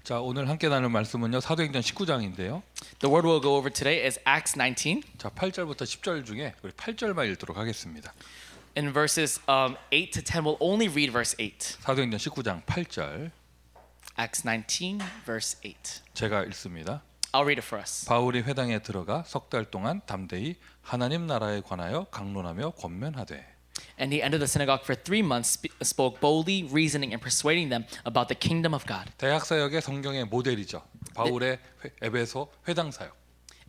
자, 오늘 함께 나눌 말씀은요. 사도행전 19장인데요. The word we'll go over today is Acts 19. 자, 8절부터 10절 중에 우리 8절만 읽도록 하겠습니다. In verses 8 to 10, we'll only read verse 8. 사도행전 19장 8절 Acts 19, verse 8. 제가 읽습니다. I'll read it for us. 바울이 회당에 들어가 석 달 동안 담대히 하나님 나라에 관하여 강론하며 권면하되 And he entered the synagogue for 3 months, spoke boldly, reasoning and persuading them about the kingdom of God. 대학사역의 성경의 모델이죠. 바울의 에베소 회당 사역.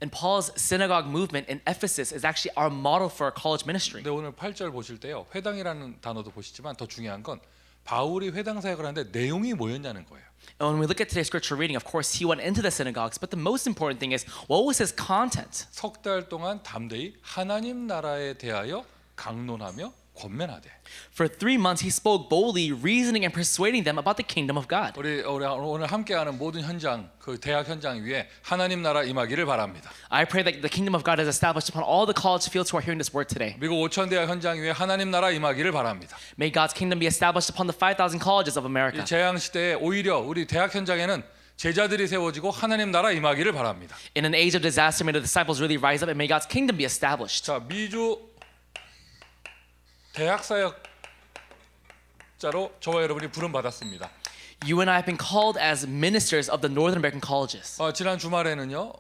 And Paul's synagogue movement in Ephesus is actually our model for our college ministry. 근데 오늘 8절 보실 때요. 회당이라는 단어도 보시지만 더 중요한 건 바울이 회당 사역을 하는데 내용이 뭐였냐는 거예요. And when we look at today's scripture reading, of course, he went into the synagogues, but the most important thing is, what was his content? 석 달 동안 담대히 하나님 나라에 대하여 강론하며 권면하되. For 3 months, he spoke boldly, reasoning and persuading them about the kingdom of God. 우리 오늘 함께하는 모든 현장, 그 대학 현장 위에 하나님 나라 임하기를 바랍니다. I pray that the kingdom of God is established upon all the college fields who are hearing this word today. 미국 5천 대학 현장 위에 하나님 나라 임하기를 바랍니다. May God's kingdom be established upon the 5,000 colleges of America. 이 재앙 시대에 오히려 우리 대학 현장에는 제자들이 세워지고 하나님 나라 임하기를 바랍니다. In an age of disaster, may the disciples really rise up and may God's kingdom be established. 자, 미주 대학 사역자로 저와 여러분이 부름 받았습니다. You and I have been called as ministers of the Northern American colleges. 지난 주말에는요,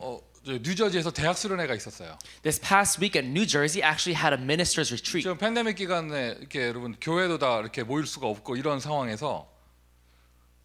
뉴저지에서 대학 수련회가 있었어요. This past week in New Jersey actually had a ministers retreat. 지금 팬데믹 기간에 이렇게 여러분 교회도 다 이렇게 모일 수가 없고 이런 상황에서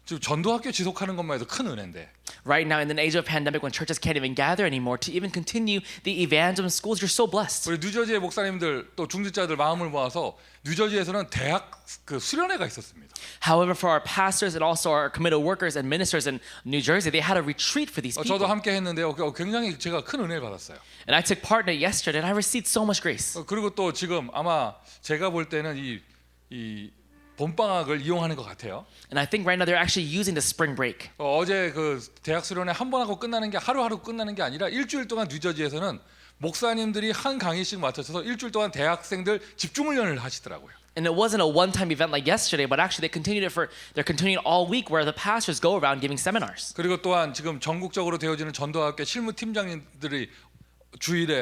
지금 전도학교 지속하는 것만 해도 큰 은혜인데. Right now in the age of pandemic when churches can't even gather anymore to even continue the evangelism schools, you're so blessed. 우리 뉴저지의 목사님들 또 중직자들 마음을 모아서 뉴저지에서는 대학 그 수련회가 있었습니다. However, for our pastors and also our committed workers and ministers in New Jersey, they had a retreat for these people. 저도 함께 했는데요. 굉장히 제가 큰 은혜를 받았어요. And I took part in it yesterday and I received so much grace. 그리고 또 지금 아마 제가 볼 때는 이 봄방학을 이용하는 것 같아요. And I think right now they're actually using the spring break. 어제 그 대학 수련회 한 번 하고 끝나는 게 하루하루 끝나는 게 아니라 일주일 동안 뉴저지에서는 목사님들이 한 강의씩 맡아서 일주일 동안 대학생들 집중훈련을 하시더라고요. And it wasn't a one-time event like yesterday, but actually they're continuing all week where the pastors go around giving seminars. 그리고 또한 지금 전국적으로 되어지는 전도학교 실무 팀장님들이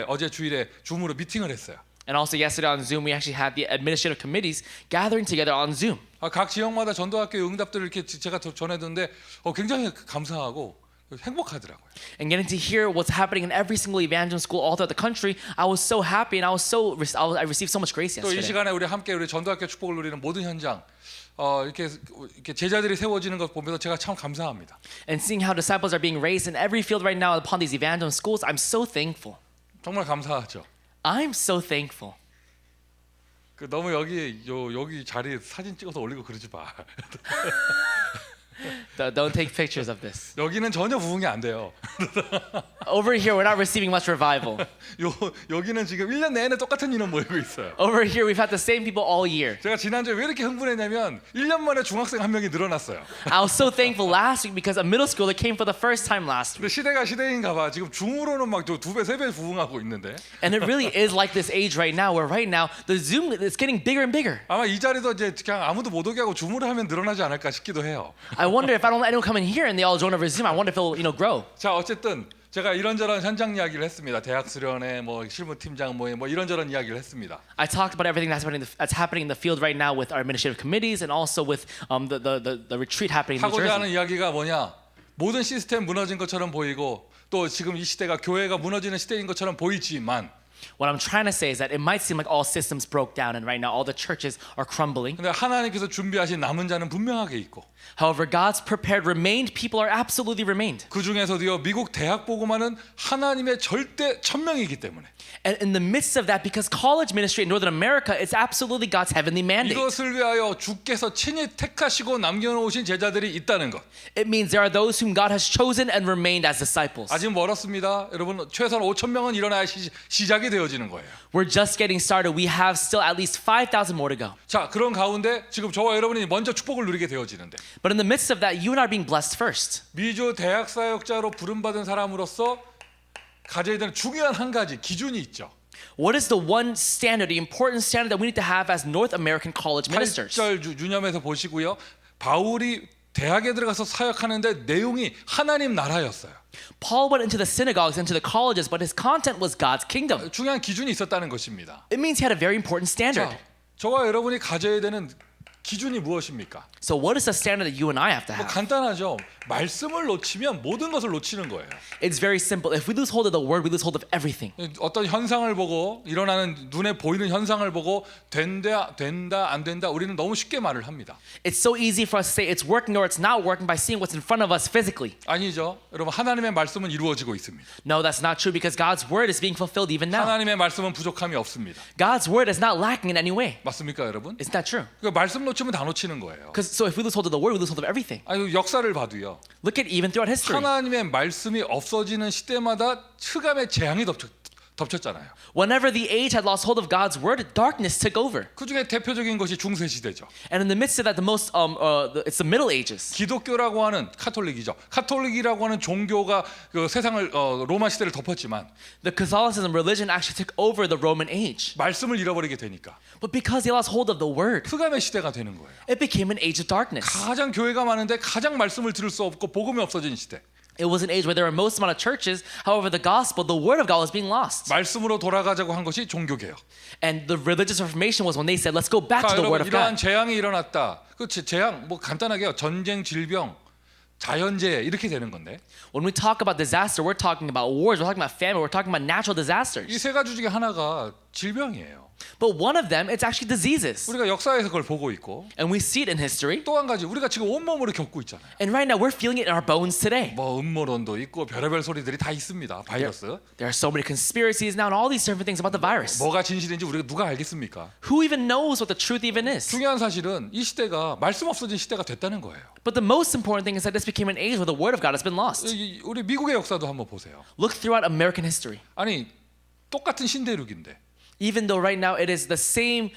어제 주일에 줌으로 미팅을 했어요. And also yesterday on Zoom, we actually had the administrative committees gathering together on Zoom. 각 지역마다 전도학교 응답들을 이렇게 제가 전해드는데 굉장히 감사하고 행복하더라고요. And getting to hear what's happening in every single evangelism school all throughout the country, I was so happy and I received so much grace 또 이 yesterday. 시간에 우리 전도학교 축복을 누리는 모든 현장 이렇게 제자들이 세워지는 것 보면서 제가 참 감사합니다. And seeing how disciples are being raised in every field right now upon these evangelism schools, I'm so thankful. 정말 감사하죠. I'm so thankful. 너무 여기 자리 사진 찍어서 올리고 그러지 마. Don't take pictures of this. 여기는 전혀 부흥이 안 돼요. Over here, we're not receiving much revival. 여기는 지금 1년 내내 똑같은 인원 모이고 있어요. Over here, we've had the same people all year. 제가 지난주에 왜 이렇게 흥분했냐면 1년 만에 중학생 한 명이 늘어났어요. I was so thankful last week because a middle schooler came for the first time last 근데 week. 시대가 시대인가 봐. 지금 줌으로는 막 2배, 3배 부흥하고 있는데. And it really is like this age right now, where right now the Zoom is getting bigger and bigger. 아마 이 자리도 이제 그냥 아무도 못 오게 하고 줌으로 하면 늘어나지 않을까 싶기도 해요. I wonder if I don't let anyone come in here and they all join over Zoom. I wonder if it'll, grow. 자, 어쨌든 제가 이런저런 현장 이야기를 했습니다. 대학 수련회, 실무팀장 모임, 이런저런 이야기를 했습니다. I talked about everything that's happening in the field right now with our administrative committees and also with the retreat happening in New 하고자 하는 Jersey. 이야기가 뭐냐? 모든 시스템 무너진 것처럼 보이고 또 지금 이 시대가 교회가 무너지는 시대인 것처럼 보이지만 What I'm trying to say is that it might seem like all systems broke down and right now all the churches are crumbling. 근데 하나님께서 준비하신 남은 자는 분명하게 있고 However, God's prepared remained people are absolutely remained. 그 중에서도요 미국 대학 복음화는 하나님의 절대 천명이기 때문에 And in the midst of that, because college ministry in Northern America is absolutely God's heavenly mandate. 이것을 위하여 주께서 친히 택하시고 남겨놓으신 제자들이 있다는 것. It means there are those whom God has chosen and remained as disciples. 아직 멀었습니다. 여러분 최소한 5천 명은 일어나야 시작이 되어지는 거예요. We're just getting started. We have still at least 5,000 more to go. 자, 그런 가운데 지금 저와 여러분이 먼저 축복을 누리게 되어지는데 But in the midst of that, you and I are being blessed first. 미주 대학 사역자로 부름받은 사람으로서 가져야 되는 중요한 한 가지 기준이 있죠. What is the one standard, the important standard that we need to have as North American college ministers? 8절 유념해서 보시고요. 바울이 대학에 들어가서 사역하는데 내용이 하나님 나라였어요. Paul went into the synagogues, into the colleges, but his content was God's kingdom. 중요한 기준이 있었다는 것입니다. It means he had a very important standard. 자, 저와 여러분이 가져야 되는 기준이 무엇입니까? So what is the standard that you and I have to 뭐 have? 간단하죠. 말씀을 놓치면 모든 것을 놓치는 거예요. It's very simple. If we lose hold of the word, we lose hold of everything. 어떤 현상을 보고 일어나는 눈에 보이는 현상을 보고 된다 안 된다 우리는 너무 쉽게 말을 합니다. It's so easy for us to say it's working or it's not working by seeing what's in front of us physically. 아니죠. 여러분 하나님의 말씀은 이루어지고 있습니다. No, that's not true because God's word is being fulfilled even now. 하나님의 말씀은 부족함이 없습니다. God's word is not lacking in any way. 맞습니까, 여러분? Isn't that true? 그러니까 말씀 놓치면 다 놓치는 거예요. Because so if we lose hold of the word, we lose hold of everything. 아니 역사를 봐도요. Look at even throughout history. 하나님의 말씀이 없어지는 시대마다 흑암의 재앙이 덮쳤잖아요. Whenever the age had lost hold of God's word, darkness took over. 그 중에 대표적인 것이 중세 시대죠. And in the midst of that, it's the Middle Ages. 기독교라고 하는 카톨릭이죠. 카톨릭이라고 하는 종교가 그 세상을 로마 시대를 덮었지만 The Catholicism religion actually took over the Roman age. 말씀을 잃어버리게 되니까 But because they lost hold of the word, 흑암의 시대가 되는 거예요. it became an age of darkness. 가장 교회가 많은데 가장 말씀을 들을 수 없고 복음이 없어진 시대. It was an age where there were most amount of churches. However, the gospel, the word of God was being lost. 말씀으로 돌아가자고 한 것이 종교개혁. And the religious reformation was when they said, let's go back to the word 여러분 of 이러한 God. 재앙이 일어났다. 그 재앙 뭐 간단하게요. 전쟁, 질병, 자연재해 이렇게 되는 건데 When we talk about disaster, we're talking about wars, we're talking about famine, we're talking about natural disasters. 이 세 가지 중에 하나가 질병이에요. But one of them, it's actually diseases. 우리가 역사에서 그걸 보고 있고 And we see it in history. 또 한 가지 우리가 지금 온몸으로 겪고 있잖아요. And right now, we're feeling it in our bones today. 뭐 음모론도 있고 별의별 소리들이 다 있습니다. 바이러스. There are so many conspiracies now and all these different things about the virus. 뭐가 진실인지 우리가 누가 알겠습니까? Who even knows what the truth even is? 중요한 사실은 이 시대가 말씀 없어진 시대가 됐다는 거예요. But the most important thing is that this became an age where the word of God has been lost. 우리 미국의 역사도 한번 보세요. Look throughout American history. 아니 똑같은 신대륙인데 Even though right now it is the same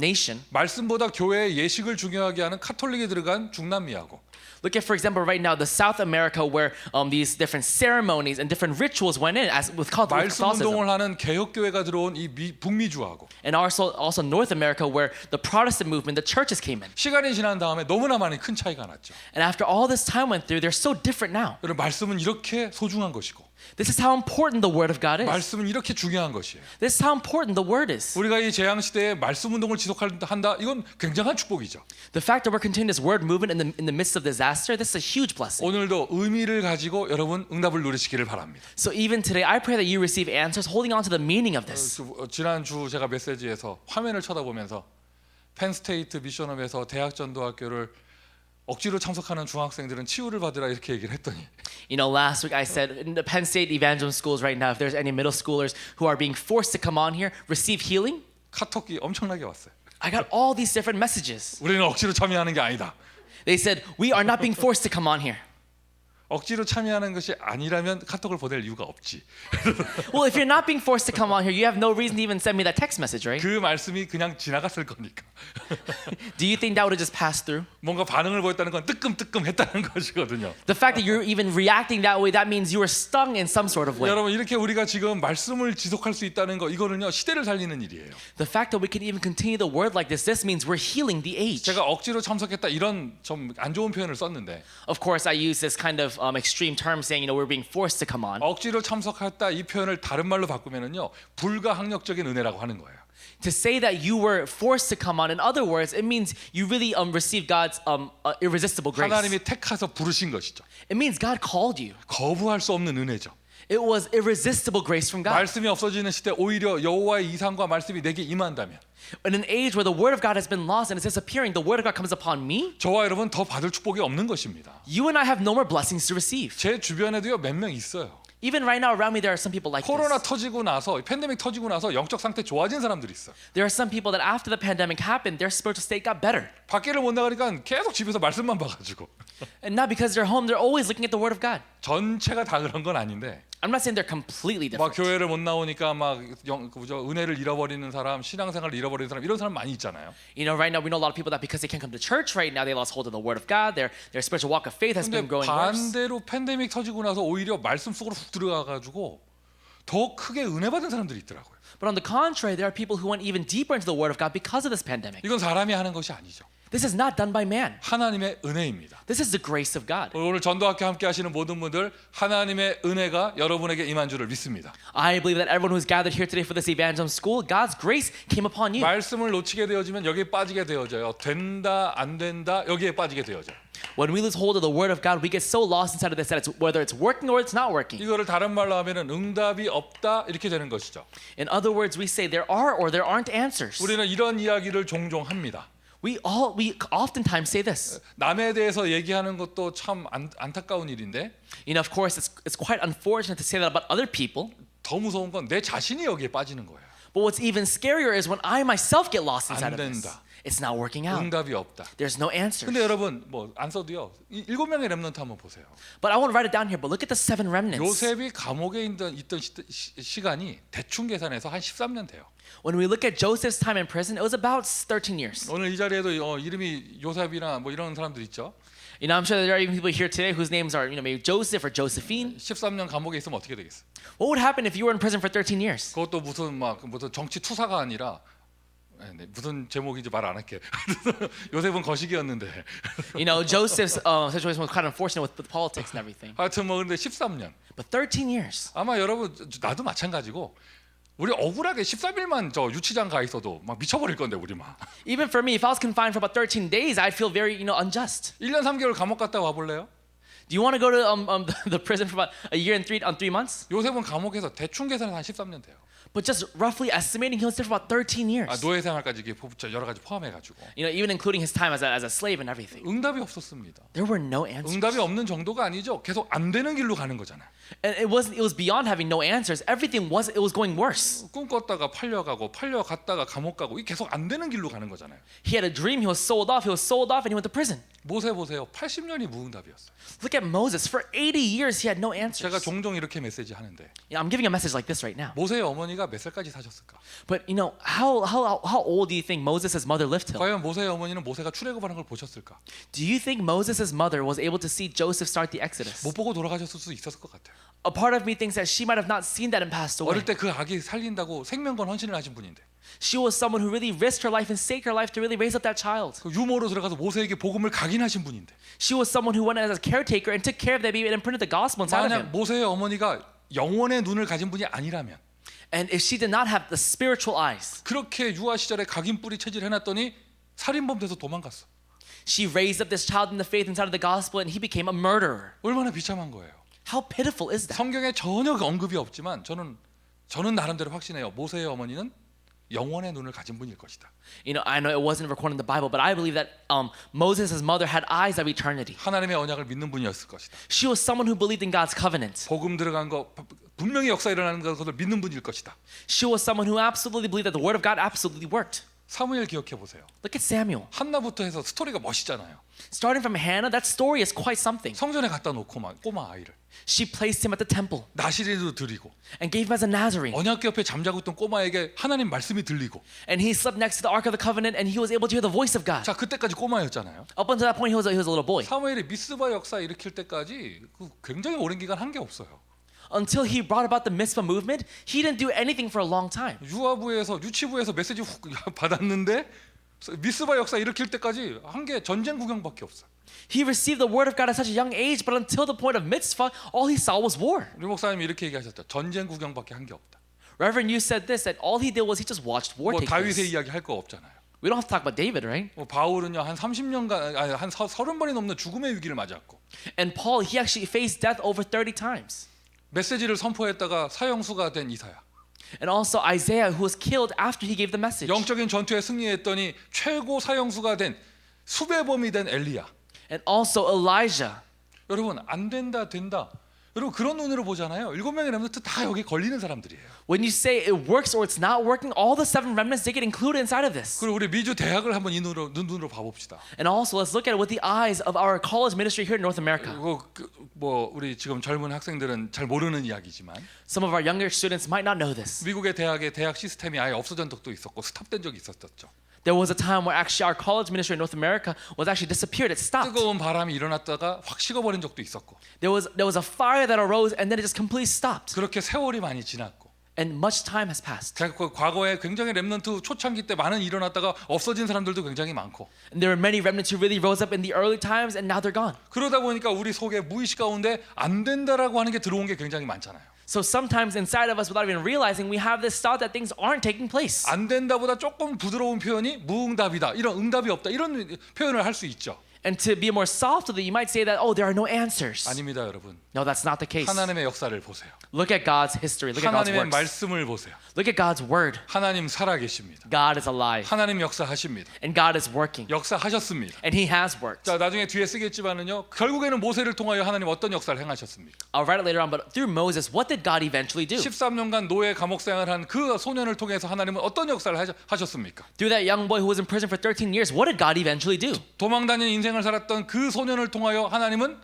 nation. 말씀보다 교회의 예식을 중요하게 하는 카톨릭에 들어간 중남미하고 Look at, for example, right now the South America where these different ceremonies and different rituals went in as with 말씀 Catholicism. 운동을 하는 개혁교회가 들어온 이 북미주하고 And also North America where the Protestant movement, the churches came in. 시간이 지난 다음에 너무나 많이 큰 차이가 났죠. And after all this time went through, they're so different now. 여러분 말씀은 이렇게 소중한 것이고 This is how important the word of God is. 말씀은 이렇게 중요한 것이에요. This is how important the word is. 우리가 이 재앙 시대에 말씀 운동을 지속한다 이건 굉장한 축복이죠. The fact that we're continuing this word movement in the midst of disaster, this is a huge blessing. 오늘도 의미를 가지고 여러분 응답을 누리시기를 바랍니다. So even today, I pray that you receive answers holding on to the meaning of this. 지난주 제가 메시지에서 화면을 쳐다보면서 펜스테이트 미션업에서 대학전도학교를 억지로 참석하는 중학생들은 치유를 받으라 이렇게 얘기를 했더니 You know, last week I said in the Penn State Evangelism schools right now, if there's any middle schoolers who are being forced to come on here, receive healing, 카톡이 엄청나게 왔어요. I got all these different messages. 우리는 억지로 참여하는 게 아니다. They said, we are not being forced to come on here. 억지로 참여하는 것이 아니라면 카톡을 보낼 이유가 없지. Well, if you're not being forced to come on here, you have no reason to even send me that text message, right? 그 말씀이 그냥 지나갔을 거니까. Do you think that would have just passed through? 뭔가 반응을 보였다는 건 뜨끔뜨끔했다는 것이거든요. The fact that you're even reacting that way, that means you were stung in some sort of way. 여러분 이렇게 우리가 지금 말씀을 지속할 수 있다는 거 이거는요 시대를 살리는 일이에요. The fact that we can even continue the word like this means we're healing the age. 제가 억지로 참석했다 이런 좀 안 좋은 표현을 썼는데 Of course, I use this kind of extreme term saying, we're being forced to come on. 억지로 참석했다 이 표현을 다른 말로 바꾸면은요 불가항력적인 은혜라고 하는 거예요. To say that you were forced to come on, in other words, it means you really received God's irresistible grace. 하나님이 택하서 부르신 것이죠. It means God called you. 거부할 수 없는 은혜죠. It was irresistible grace from God. 말씀이 없어지는 시대 오히려 여호와의 이상과 말씀이 내게 임한다면 In an age where the word of God has been lost and is disappearing, the word of God comes upon me. 저와 여러분 더 받을 축복이 없는 것입니다. You and I have no more blessings to receive. 제 주변에도요 몇 명 있어요. Even right now around me, there are some people like 코로나 this. 터지고 나서 팬데믹 터지고 나서 영적 상태 좋아진 사람들이 있어. There are some people that after the pandemic happened, their spiritual state got better. 밖에를 못 나가니까 계속 집에서 말씀만 봐가지고 And not because they're home, they're always looking at the word of God. 전체가 다 그런 건 아닌데 I'm not saying they're completely 막 different. 교회를 못 나오니까 막 은혜를 잃어버리는 사람, 신앙생활을 잃어버리는 사람 이런 사람 많이 있잖아요. You know, right now we know a lot of people that because they can't come to church right now, they lost hold of the word of God. Their spiritual walk of faith has 근데 been growing worse. 반대로 팬데믹 터지고 나서 오히려 말씀 속으로 훅 들어가가지고 더 크게 은혜 받은 사람들이 있더라고요. But on the contrary, there are people who went even deeper into the word of God because of this pandemic. 이건 사람이 하는 것이 아니죠. This is not done by man. 하나님의 은혜입니다. This is the grace of God. 오늘 전도학교 함께 하시는 모든 분들 하나님의 은혜가 여러분에게 임한 줄을 믿습니다. I believe that everyone who's gathered here today for this evangelism school, God's grace came upon you. 말씀을 놓치게 되어지면 여기에 빠지게 되어져요. 된다 안 된다 여기에 빠지게 되어져요. When we lose hold of the word of God, we get so lost inside of this that it's whether it's working or it's not working. 이거를 다른 말로 하면은 응답이 없다 이렇게 되는 것이죠. In other words, we say there are or there aren't answers. 우리는 이런 이야기를 종종 합니다. We oftentimes say this. 남에 대해서 얘기하는 것도 참 안타까운 일인데 You know, of course, it's quite unfortunate to say that about other people. 더 무서운 건 내 자신이 여기에 빠지는 거예요. But what's even scarier is when I myself get lost inside 안 of this. 된다. It's not working out. 응답이 없다. There's no answers. 근데 여러분 뭐 안 써도요. 7명의 렘넌트 한번 보세요. But I won't write it down here. But look at the 7 remnants. 요셉이 감옥에 있던 시간이 대충 계산해서 한 13년 돼요. When we look at Joseph's time in prison, it was about 13 years. 오늘 이 자리에도 이름이 요셉이나 뭐 이런 사람들 있죠. You know, I'm sure there are even people here today whose names are, maybe Joseph or Josephine. 13년 감옥에 있으면 어떻게 되겠어? What would happen if you were in prison for 13 years? 그것도 무슨 정치 투사가 아니라 무슨 제목인지 말 안 할게. 요셉은 거식이었는데. You know, Joseph's situation was quite unfortunate with politics and everything. 하여튼 뭐 근데 13년. But 13 years. 아마 여러분 나도 마찬가지고 우리 억울하게 13일만 저 유치장 가 있어도 막 미쳐버릴 건데 우리 막. Even for me, if I was confined for about 13 days, I'd feel very, unjust. 1년 3개월 감옥 갔다 와 볼래요? Do you want to go to the prison for about a year and 3 months? 요셉은 감옥에서 대충 계산해서 한 13년 돼요. But just roughly estimating, he was there for about 13 years. 노예 생활까지 이렇게 여러 가지 포함해 가지고. Even including his time as a slave and everything. 응답이 없었습니다. There were no answers. 응답이 없는 정도가 아니죠. 계속 안 되는 길로 가는 거잖아요. And it was beyond having no answers. Everything was going worse. 꿈 꿨다가 팔려갔다가 감옥 가고 이 계속 안 되는 길로 가는 거잖아요. He had a dream, he was sold off, and he went to prison. 모세 보세요. 80년이 무응답이었어요. Look at Moses. For 80 years, he had no answers. 제가 종종 이렇게 메시지 하는데 I'm giving a message like this right now. 모세의 어머니가 몇 살까지 사셨을까? But how old do you think Moses' mother lived till? 과연 모세의 어머니는 모세가 출애굽하는 걸 보셨을까? Do you think Moses' mother was able to see Joseph start the Exodus? 못 보고 돌아가셨을 수 있었을 것 같아요. A part of me thinks that she might have not seen that and passed away. 어릴 때 그 아기 살린다고 생명건 헌신을 하신 분인데 She was someone who really risked her life and staked her life to really raise up that child. 그 유모로 들어가서 모세에게 복음을 각인하신 분인데 She was someone who went as a caretaker and took care of that baby and imprinted the gospel inside of 만약 him. 모세의 어머니가 영원의 눈을 가진 분이 아니라면 And if she did not have the spiritual eyes, 그렇게 유아 시절에 각인 뿌리 체질 해놨더니 살인범 돼서 도망갔어. she raised up this child in the faith inside of the gospel and he became a murderer. 얼마나 비참한 거예요. How pitiful is that? 성경에 전혀 언급이 없지만 저는 나름대로 확신해요. 모세의 어머니는 영원의 눈을 가진 분일 것이다. I know it wasn't recorded in the Bible, but I believe that Moses' mother had eyes of eternity. 하나님의 언약을 믿는 분이었을 것이다. She was someone who believed in God's covenant. 복음 들어간 거 분명히 역사 일어나는 것을 믿는 분일 것이다. She was someone who absolutely believed that the word of God absolutely worked. 사무엘 기억해 보세요. Look at Samuel. 한나부터 해서 스토리가 멋있잖아요. Starting from Hannah, that story is quite something. 성전에 갖다 놓고 막 꼬마 아이를 She placed him at the temple 나시린으로 드리고 and gave him as a Nazarene. 언약궤 옆에 잠자고 있던 꼬마에게 하나님 말씀이 들리고 And he slept next to the Ark of the Covenant and he was able to hear the voice of God. 자 그때까지 꼬마였잖아요. Up until that point, he was a little boy. 사무엘이 미스바 역사 일으킬 때까지 굉장히 오랜 기간 한 게 없어요. Until he brought about the Mizpah movement, he didn't do anything for a long time. 유치부에서 메시지 받았는데 미스바 역사 일으킬 때까지 한 게 전쟁 구경밖에 없어. He received the word of God at such a young age, but until the point of mitzvah, all he saw was war. 우리 목사님이 이렇게 얘기하셨죠. 전쟁 구경밖에 한 게 없다. Reverend, you said this, that all he did was he just watched war 뭐 take 다윗의 place. 이야기 할 거 없잖아요. We don't have to talk about David, right? 뭐 바울은요 한 30년간 한 30번이 넘는 죽음의 위기를 맞았고 And Paul, he actually faced death over 30 times. 메시지를 선포했다가 사형수가 된 이사야. And also Isaiah, who was killed after he gave the message. 영적인 전투에 승리했더니 최고 사형수가 된 수배범이 된 엘리야. And also Elijah. 여러분 안 된다 된다. 여러분 그런 눈으로 보잖아요. 7명의 렘넌트 다 여기 걸리는 사람들이에요. When you say it works or it's not working, all the 7 remnants, they get included inside of this. 그리고 우리 미주 대학을 한번 이 눈으로 봐봅시다. And also, let's look at it with the eyes of our college ministry here in North America. 뭐 우리 지금 젊은 학생들은 잘 모르는 이야기지만 Some of our younger students might not know this. 미국의 대학의 대학 시스템이 아예 없어진 적도 있었고 스탑된 적이 있었죠. There was a time where actually our college ministry in North America was actually disappeared. It stopped. 뜨거운 바람이 일어났다가 확 식어버린 적도 있었고 There was a fire that arose and then it just completely stopped. 그렇게 세월이 많이 지났고 And much time has passed. 과거에 굉장히 렘넌트 초창기 때 많은 일어났다가 없어진 사람들도 굉장히 많고 And there were many remnants who really rose up in the early times and now they're gone. 그러다 보니까 우리 속에 무의식 가운데 안 된다라고 하는 게 들어온 게 굉장히 많잖아요. So sometimes inside of us, without even realizing, we have this thought that things aren't taking place. 안 된다보다 조금 부드러운 표현이 무응답이다. 이런 응답이 없다. 이런 표현을 할 수 있죠. And to be more soft with it, you might say that, oh, there are no answers. 아닙니다, 여러분. No, that's not the case. 하나님의 역사를 보세요. Look at God's history. Look at God's 하나님의 works. 말씀을 보세요. Look at God's word. 하나님 살아계십니다. God is alive. 하나님 역사하십니다. And God is working. 역사하셨습니다. And He has worked. 자, 나중에 뒤에 쓰겠지만은요. 결국에는 모세를 통하여 하나님 어떤 역사를 행하셨습니까? I'll write it later on, but through Moses, what did God eventually do? 13년간 노예 감옥 생활한 그 소년을 통해서 하나님은 어떤 역사를 하셨습니까? Through that young boy who was in prison for 13 years, what did God eventually do? 도망다니는 인생을 살았던 그 소년을 통하여 하나님은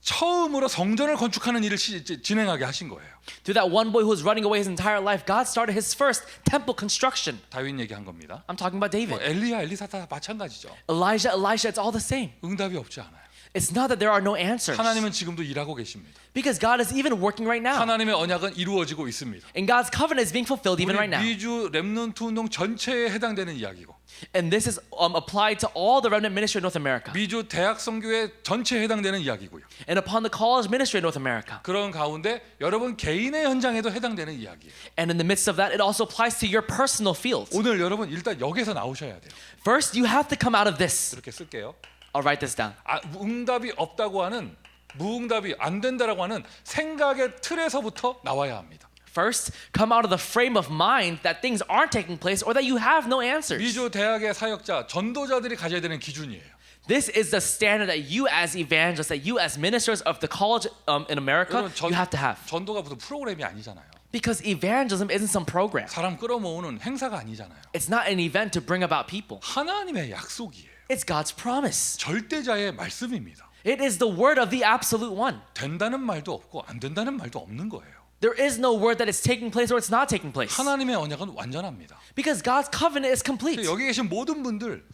처음으로 성전을 건축하는 일을 진행하게 하신 거예요. Through that one boy who was running away his entire life, God started his first temple construction. 다윗 얘기한 겁니다. I'm talking about David. 엘리야, 엘리사 다 마찬가지죠. Elijah, it's all the same. 응답이 없지 않아요. It's not that there are no answers. 하나님은 지금도 일하고 계십니다. Because God is even working right now. 하나님의 언약은 이루어지고 있습니다. And God's covenant is being fulfilled even 우리 right now. 미주 렘넌트 운동 전체에 해당되는 이야기고 And this is applied to all the remnant ministry in North America. 미주 대학 선교회 전체에 해당되는 이야기고요. And upon the college ministry in North America. 그런 가운데 여러분 개인의 현장에도 해당되는 이야기예요. And in the midst of that, it also applies to your personal fields. 오늘 여러분 일단 여기서 나오셔야 돼요. First, you have to come out of this. 이렇게 쓸게요. I'll write this down. 응답이 없다고 하는 무응답이 안 된다라고 하는 생각의 틀에서부터 나와야 합니다. First, come out of the frame of mind that things aren't taking place or that you have no answers. 미주 대학의 사역자, 전도자들이 가져야 되는 기준이에요. This is the standard that you as evangelists, that you as ministers of the college in America, you have to have. 전도가 무슨 프로그램이 아니잖아요. Because evangelism isn't some program. 사람 끌어모으는 행사가 아니잖아요. It's not an event to bring about people. 하나님의 약속이에요. It's God's promise. 절대자의 말씀입니다. It is the word of the absolute one. 된다는 말도 없고 안 된다는 말도 없는 거예요. There is no word that it's taking place or it's not taking place. 하나님의 언약은 완전합니다. Because God's covenant is complete. 여기 계신 모든 분들,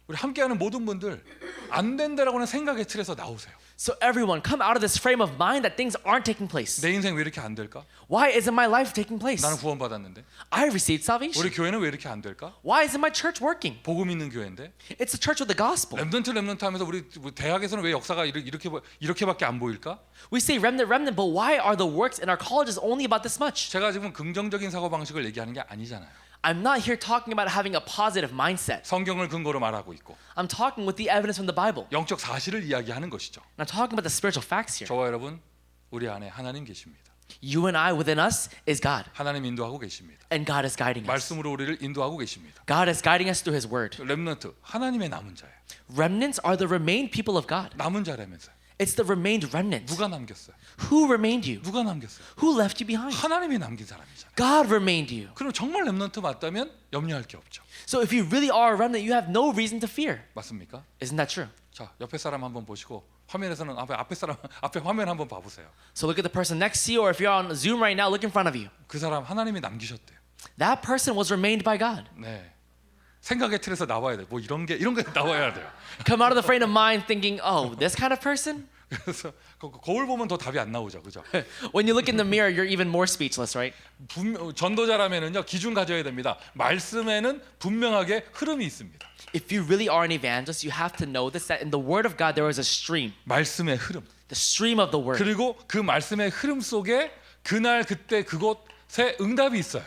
우리 함께하는 모든 분들 안 된다라고 하는 생각의 틀에서 나오세요. So everyone, come out of this frame of mind that things aren't taking place. 내 인생 왜 이렇게 안 될까? Why isn't my life taking place? 나는 구원받았는데. I received salvation. 우리 교회는 왜 이렇게 안 될까? Why isn't my church working? 복음 있는 교회인데. It's a church with the gospel. 렘넌트 하면서 우리 대학에서는 왜 역사가 이렇게밖에 안 보일까? We say remnant, but why are the works in our colleges only about this much? 제가 지금 긍정적인 사고 방식을 얘기하는 게 아니잖아요. I'm not here talking about having a positive mindset. 성경을 근거로 말하고 있고 I'm talking with the evidence from the Bible. 영적 사실을 이야기하는 것이죠. And I'm talking about the spiritual facts here. 저와 여러분, 우리 안에 하나님 계십니다. You and I within us is God. 하나님 인도하고 계십니다. And God is guiding us. 말씀으로 우리를 인도하고 계십니다. God is guiding us through His word. 렘넌트, 하나님의 남은 자예요. Remnants are the remained people of God. 남은 자라면서요. It's the remained remnant. 누가 남겼어요? Who remained you? 누가 남겼어요? Who left you behind? 하나님이 남긴 사람이잖아요. God remained you. 그럼 정말 렘넌트 맞다면 염려할 게 없죠. So if you really are a remnant, you have no reason to fear. 맞습니까? Isn't that true? 자, 옆에 사람 한번 보시고 화면에서는 앞에 사람 앞에 화면 한번 봐보세요. So look at the person next to you, or if you're on Zoom right now, look in front of you. 그 사람 하나님이 남기셨대요. That person was remained by God. 네. 생각의 틀에서 나와야 돼. 뭐 이런 게 나와야 돼요. Come out of the frame of mind thinking, oh, this kind of person? 그래서 거울 보면 더 답이 안 나오죠, 그죠? When you look in the mirror, you're even more speechless, right? 전도자라면은요 기준 가져야 됩니다. 말씀에는 분명하게 흐름이 있습니다. If you really are an evangelist, you have to know this, that in the Word of God there is a stream, 말씀의 흐름. the stream of the Word. 그리고 그 말씀의 흐름 속에 그날 그때 그곳에 응답이 있어요.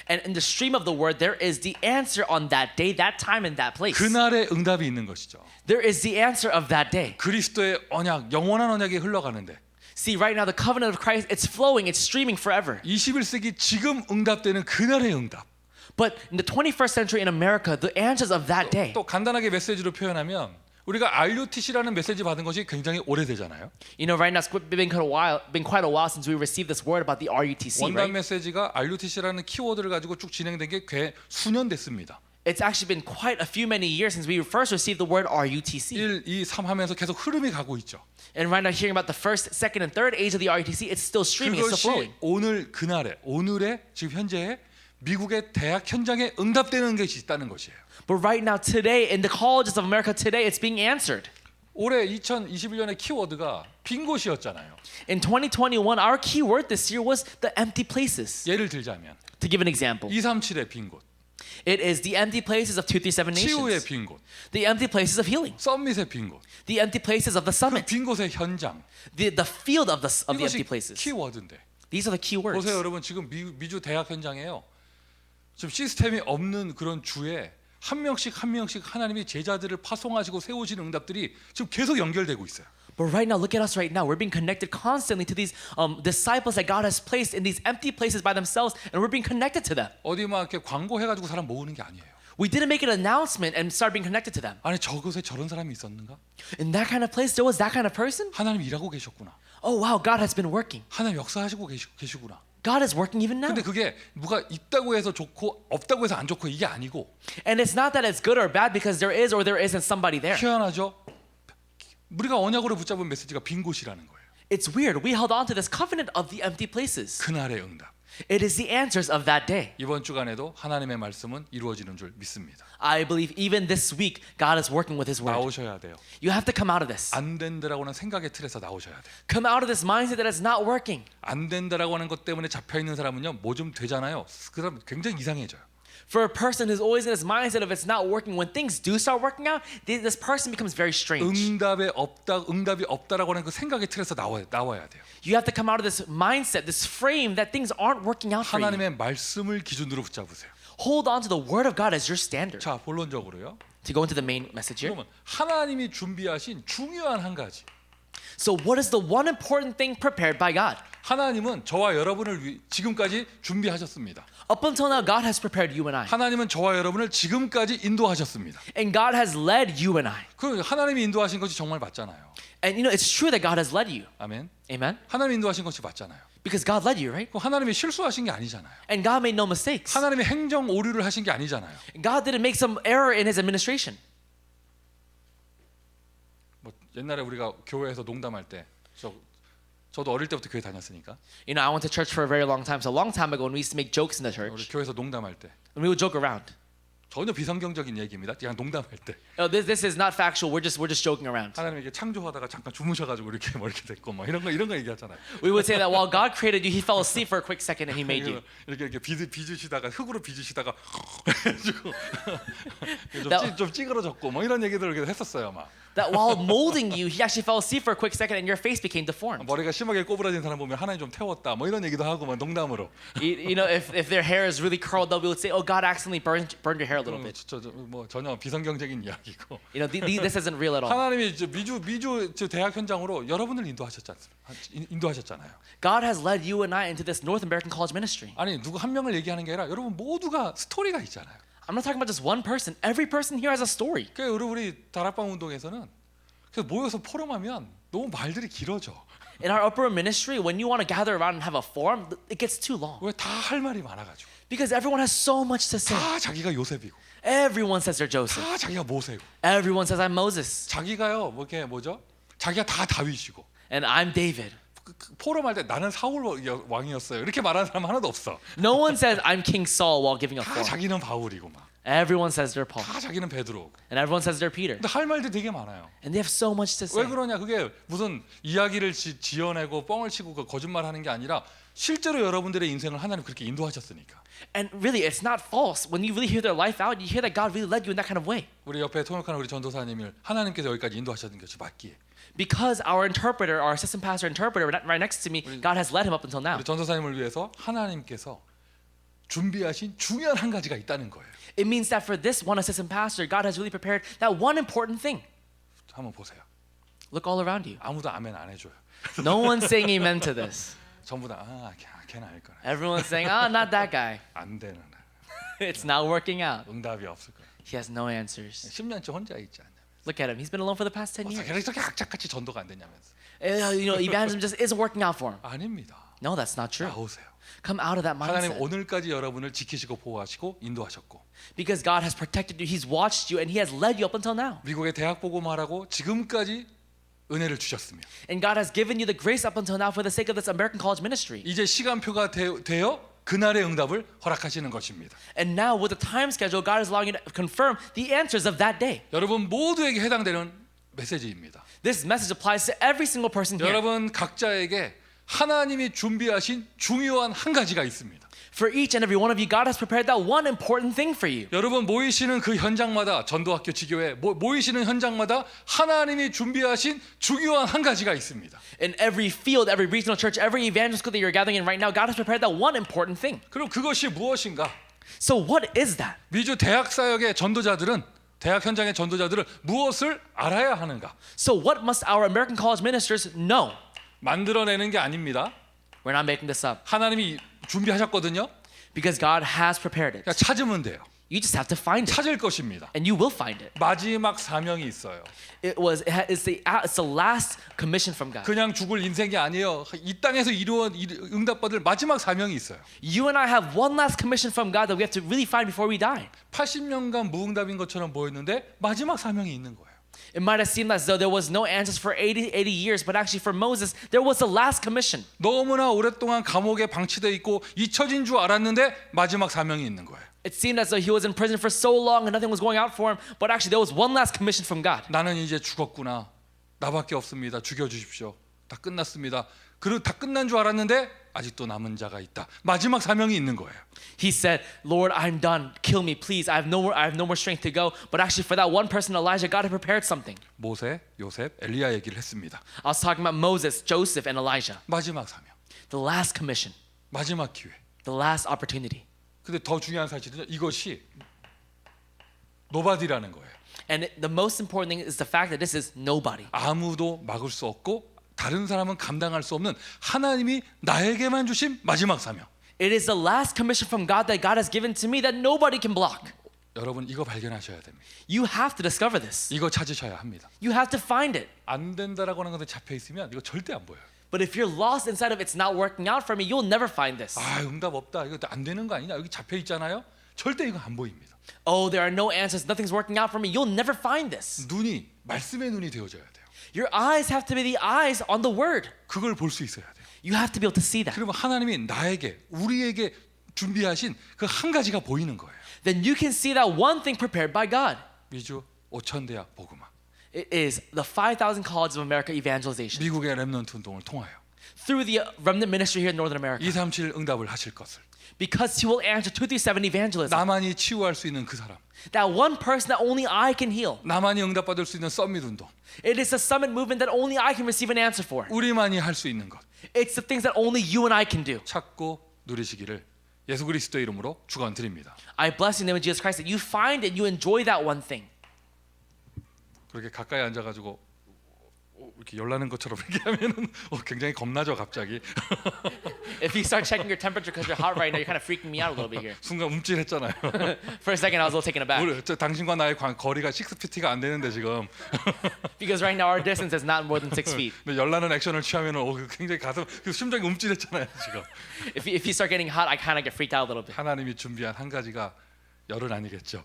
And in the stream of the Word, there is the answer on that day, that time, and that place. 그날의 응답이 있는 것이죠. There is the answer of that day. 그리스도의 언약, 영원한 언약이 흘러가는데 See, right now, the covenant of Christ, it's flowing, it's streaming forever. 21세기 지금 응답되는 그날의 응답. But in the 21st century in America, the answers of that day. 또 간단하게 메시지로 표현하면 우리가 RUTC라는 메시지 받은 것이 굉장히 오래되잖아요. You know, right now it's been quite a while since we received this word about the RUTC, 원단 right? 메시지가 RUTC라는 키워드를 가지고 쭉 진행된 게 꽤 수년 됐습니다. It's actually been quite many years since we first received the word RUTC. 1, 2, 3 하면서 계속 흐름이 가고 있죠. And right now, hearing about the first, second, and third age of the RUTC, it's still streaming, it's still 그것이 flowing. 오늘의 지금 현재의 미국의 대학 현장에 응답되는 것이 있다는 것이에요. But right now, today, in the colleges of America today, it's being answered. 올해 2021년의 키워드가 빈 곳이었잖아요. In 2021, our key word this year was the empty places. 예를 들자면 To give an example, 237의 빈 곳, it is the empty places of 237 치유의 nations, 빈 곳, the empty places of healing, 썸밋의 빈 곳, the empty places of the 그 summit, 빈 곳의 현장. the field of the empty 이것이 places. 키워드인데 These are the key words. 보세요, 여러분. 지금 미주 대학 현장에요. 지금 시스템이 없는 그런 주에 한 명씩 하나님이 제자들을 파송하시고 세우시는 응답들이 지금 계속 연결되고 있어요. But right now, look at us right now. We're being connected constantly to these disciples that God has placed in these empty places by themselves, and we're being connected to them. 어디 막 이렇게 광고해가지고 사람 모으는 게 아니에요. We didn't make an announcement and start being connected to them. 아니 저곳에 저런 사람이 있었는가? In that kind of place, there was that kind of person. 하나님 일하고 계셨구나. Oh wow, God has been working. 하나님 역사하시고 계시구나. God is working even now. 근데 그게 누가 있다고 해서 좋고 없다고 해서 안 좋고 이게 아니고 And it's not that it's good or bad because there is or there isn't somebody there. 희한하죠. 우리가 언약으로 붙잡은 메시지가 빈 곳이라는 거예요. It's weird. We held on to this covenant of the empty places. 그날의 응답. It is the answers of that day. 이번 주간에도 하나님의 말씀은 이루어지는 줄 믿습니다. I believe even this week, God is working with His word. 나오셔야 돼요. You have to come out of this. 안 된다라고는 생각의 틀에서 나오셔야 돼요. Come out of this mindset that it's not working. 안 된다라고 하는 것 때문에 잡혀 있는 사람은요, 뭐 좀 되잖아요. 그 사람 굉장히 이상해져요. For a person who's always in this mindset of it's not working, when things do start working out, this person becomes very strange. 응답이 없다라고 하는 그 생각의 틀에서 나와야 돼요. You have to come out of this mindset, this frame that things aren't working out for you. 하나님의 말씀을 기준으로 붙잡으세요. Hold on to the word of God as your standard. 자, 본론적으로요. To go into the main message here. 그러면 하나님이 준비하신 중요한 한 가지. So what is the one important thing prepared by God? 하나님은 저와 여러분을 지금까지 준비하셨습니다. Up until now, God has prepared you and I. 하나님은 저와 여러분을 지금까지 인도하셨습니다. And God has led you and I. 그 하나님이 인도하신 것이 정말 맞잖아요. And you know, it's true that God has led you. 아멘. Amen? 하나님이 인도하신 것이 맞잖아요. Because God led you, right? 그 하나님이 실수하신 게 아니잖아요. And God made no mistakes. 하나님이 행정 오류를 하신 게 아니잖아요. God didn't make some error in His administration. 뭐 옛날에 우리가 교회에서 농담할 때 저도 어릴 때부터 교회 다녔으니까 You know, I went to church for a very long time. So a long time ago, when we used to make jokes in the 우리 church, 교회에서 농담할 때 when we would joke around. 전혀 비성경적인 얘기입니다. 그냥 농담할 때 This is not factual. We're just joking around. 하나님이 이렇게 창조하다가 잠깐 주무셔가지고 이렇게 뭐 이렇게 됐고 뭐 이런 거 얘기하잖아요. We would say that while God created you, He fell asleep for a quick second and He made you. 이렇게 빚으시다가 흙으로 빚으시다가 좀 찌그러졌고 뭐 이런 얘기들을 이렇게 했었어요. 막 That while molding you, He actually fell asleep for a quick second and your face became deformed. 머리가 심하게 꼬부라진 사람 보면 하나님 좀 태웠다 뭐 이런 얘기도 하고 막 농담으로. You know, if their hair is really curled up, we would say, "Oh, God accidentally burned your hair a little bit." 뭐 전혀 비성경적인 이야기고. You know, this isn't real at all. 하나님이 미주 대학 현장으로 여러분을 인도하셨잖아요. God has led you and I into this North American college ministry. 아니 누구 한 명을 얘기하는 게 아니라 여러분 모두가 스토리가 있잖아요. I'm not talking about just one person. Every person here has a story. 그 우리 다락방 운동에서는 그래서 모여서 포럼하면 너무 말들이 길어져. In our upper ministry, when you want to gather around and have a forum, it gets too long 왜 다 할 말이 많아가지고. because everyone has so much to say. 다 자기가 요셉이고, Everyone says they're Joseph. 다 자기가 모세고, Everyone says I'm Moses 자기가요 뭐죠? 자기가 다 다윗이고. and I'm David. 포럼할 때 나는 사울 왕이었어요. 이렇게 말하는 사람 하나도 없어. No one says I'm King Saul while giving a 다 forum. 자기는 바울이고 막. Everyone says they're Paul 다 자기는 베드로고. and everyone says they're Peter. 근데 할 말들 되게 많아요. And they have so much to 왜 say. 그러냐? 그게 무슨 이야기를 지어내고 뻥을 치고 그 거짓말하는 게 아니라 실제로 여러분들의 인생을 하나님 그렇게 인도하셨으니까. And really, it's not false. When you really hear their life out, you hear that God really led you in that kind of way. 우리 옆에 통역하는 우리 전도사님을 하나님께서 여기까지 인도하셨는 것이 맞기에. Because our interpreter, our assistant pastor interpreter, right next to me, God has led him up until now. 우리 전도사님을 위해서 하나님께서 준비하신 중요한 한 가지가 있다는 거예요. It means that for this one assistant pastor, God has really prepared that one important thing. 한번 보세요. Look all around you. 아무도 아멘 안 해줘요. No one's saying amen to this. 전부 다 걔는 알 거야. Everyone's saying, "Ah, not that guy. 안 되는 It's not working out." 응답이 없을 거야. He has no answers. 10년째 혼자 있지 않냐. Look at him. He's been alone for the past 10 years. 이렇게 악착같이 전도가 안 되냐면서. You know, evangelism just isn't working out for him. 아닙니다. No, that's not true. 나오세요. Come out of that 하나님 mindset. 오늘까지 여러분을 지키시고 보호하시고 인도하셨고 Because God has protected you. He's watched you and He has led you up until now. 미국의 대학 복음화라고 지금까지 은혜를 주셨으며 And God has given you the grace up until now for the sake of this American college ministry. 이제 시간표가 되어 그날의 응답을 허락하시는 것입니다. And now with the time schedule, God is allowing you to confirm the answers of that day. 여러분 모두에게 해당되는 메시지입니다. This message applies to every single person here. 여러분 각자에게 하나님이 준비하신 중요한 한 가지가 있습니다. For each and every one of you, God has prepared that one important thing for you. 여러분 모이시는 그 현장마다 전도학교 지교회 모이시는 현장마다 하나님이 준비하신 중요한 한 가지가 있습니다. In every field, every regional church, every evangelical school that you're gathering in right now, God has prepared that one important thing. 그럼 그것이 무엇인가? So what is that? 미주 대학 사역의 전도자들은 대학 현장의 전도자들은 무엇을 알아야 하는가? So what must our American college ministers know? 만들어내는 게 아닙니다. We're not making this up 하나님이 준비하셨거든요. because God has prepared it. 그냥 찾으면 돼요. You just have to find it, 찾을 것입니다. and you will find it. 마지막 사명이 있어요. It's the last commission from God. 그냥 죽을 인생이 아니에요. 이 땅에서 이루어 응답받을 마지막 사명이 있어요. You and I have one last commission from God that we have to really find before we die. 80년간 무응답인 것처럼 보였는데 마지막 사명이 있는 거예요. It might have seemed as though there was no answers for 80 years, but actually for Moses, there was a last commission. 너무나 오랫동안 감옥에 방치돼 있고 잊혀진 줄 알았는데 마지막 사명이 있는 거예요. It seemed as though he was in prison for so long and nothing was going out for him, but actually there was one last commission from God. 나는 이제 죽었구나. 나밖에 없습니다. 죽여주십시오. 다 끝났습니다. 그리고 다 끝난 줄 알았는데 아직도 남은 자가 있다. 마지막 사명이 있는 거예요. He said, "Lord, I'm done. Kill me, please. I have no more strength to go." But actually, for that one person, Elijah, God had prepared something. 모세, 요셉, 엘리야 얘기를 했습니다. I was talking about Moses, Joseph, and Elijah. 마지막 사명, The last commission, 마지막 기회. the last opportunity. 근데 더 중요한 사실은 이것이 노바디라는 거예요. And the most important thing is the fact that this is nobody. 아무도 막을 수 없고 다른 사람은 감당할 수 없는 하나님이 나에게만 주신 마지막 사명. It is the last commission from God that God has given to me that nobody can block. 여러분 이거 발견하셔야 됩니다. You have to discover this. 이거 찾으셔야 합니다. You have to find it. 안 된다라고 하는 것에 잡혀 있으면 이거 절대 안 보여요. But if you're lost inside of it's not working out for me, you'll never find this. 아, 응답 없다. 이거 안 되는 거 아니냐? 여기 잡혀 있잖아요. 절대 이거 안 보입니다. Oh, there are no answers. Nothing's working out for me. You'll never find this. 눈이 말씀의 눈이 되어져야 돼요. Your eyes have to be the eyes on the word. 그걸 볼 수 있어야 돼요. You have to be able to see that. 그러면 하나님이 나에게 우리에게 준비하신 그 한 가지가 보이는 거예요. Then you can see that one thing prepared by God. 미주 5,000대학 복음화. It is the 5,000 Colleges of America evangelization. 미국의 렘넌트 운동을 통하여 Through the remnant ministry here in Northern America. 237 응답을 하실 것을 Because he will answer 237 evangelism. 나만이 치유할 수 있는 그 사람, That one person that only I can heal. 나만이 응답받을 수 있는 썸밋 운동, It is the summit movement that only I can receive an answer for. 우리만이 할 수 있는 것 It's the things that only you and I can do. 찾고 누리시기를 예수 그리스도 이름으로 축원드립니다. I bless you in the name of Jesus Christ that you find and you enjoy that one thing. 그렇게 가까이 앉아가지고 이렇게 열나는 것처럼 이렇게 하면은 굉장히 겁나죠 갑자기. If you start checking your temperature because you're hot right now, you're kind of freaking me out a little bit here. 순간 움찔했잖아요. For a second, I was a little taken aback. 당신과 나의 거리가 6피트가 안 되는데 지금. Because right now our distance is not more than 6 feet. 근데 열나는 액션을 취하면은 굉장히 심장이 움찔했잖아요 지금. If you start getting hot, I kind of get freaked out a little bit. 하나님이 준비한 한 가지가 열은 아니겠죠.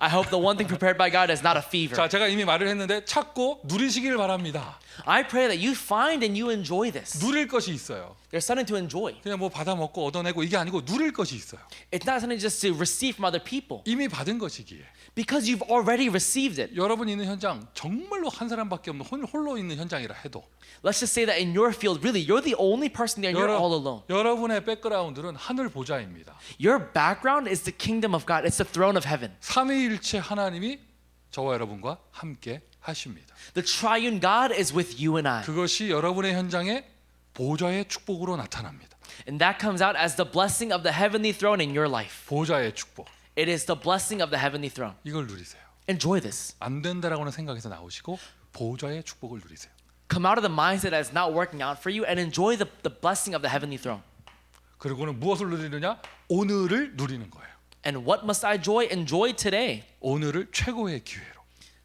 I hope the one thing prepared by God is not a fever. 자, 제가 이미 말을 했는데 찾고 누리시길 바랍니다. I pray that you find and you enjoy this. 누릴 것이 있어요. There's something to enjoy. 그냥 뭐 받아 먹고 얻어내고 이게 아니고 누릴 것이 있어요. It's not something just to receive from other people. 이미 받은 것이기에. Because you've already received it. 여러분 있는 현장 정말로 한 사람밖에 없는 홀로 있는 현장이라 해도 Let's just say that in your field, really, you're the only person there and you're all alone. 여러분의 백그라운드는 하늘 보좌입니다. Your background is the kingdom of God. It's the throne of heaven. 삼위일체 하나님이 저와 여러분과 함께 하십니다. The triune God is with you and I. 그것이 여러분의 현장에 보좌의 축복으로 나타납니다. And that comes out as the blessing of the heavenly throne in your life. 보좌의 축복. It is the blessing of the heavenly throne. 이걸 누리세요. Enjoy this. 안 된다라고는 생각에서 나오시고 보좌의 축복을 누리세요. Come out of the mindset that is not working out for you and enjoy the blessing of the heavenly throne. 그리고는 무엇을 누리느냐? 오늘을 누리는 거예요. And what must I enjoy? Enjoy today. 오늘을 최고의 기회로.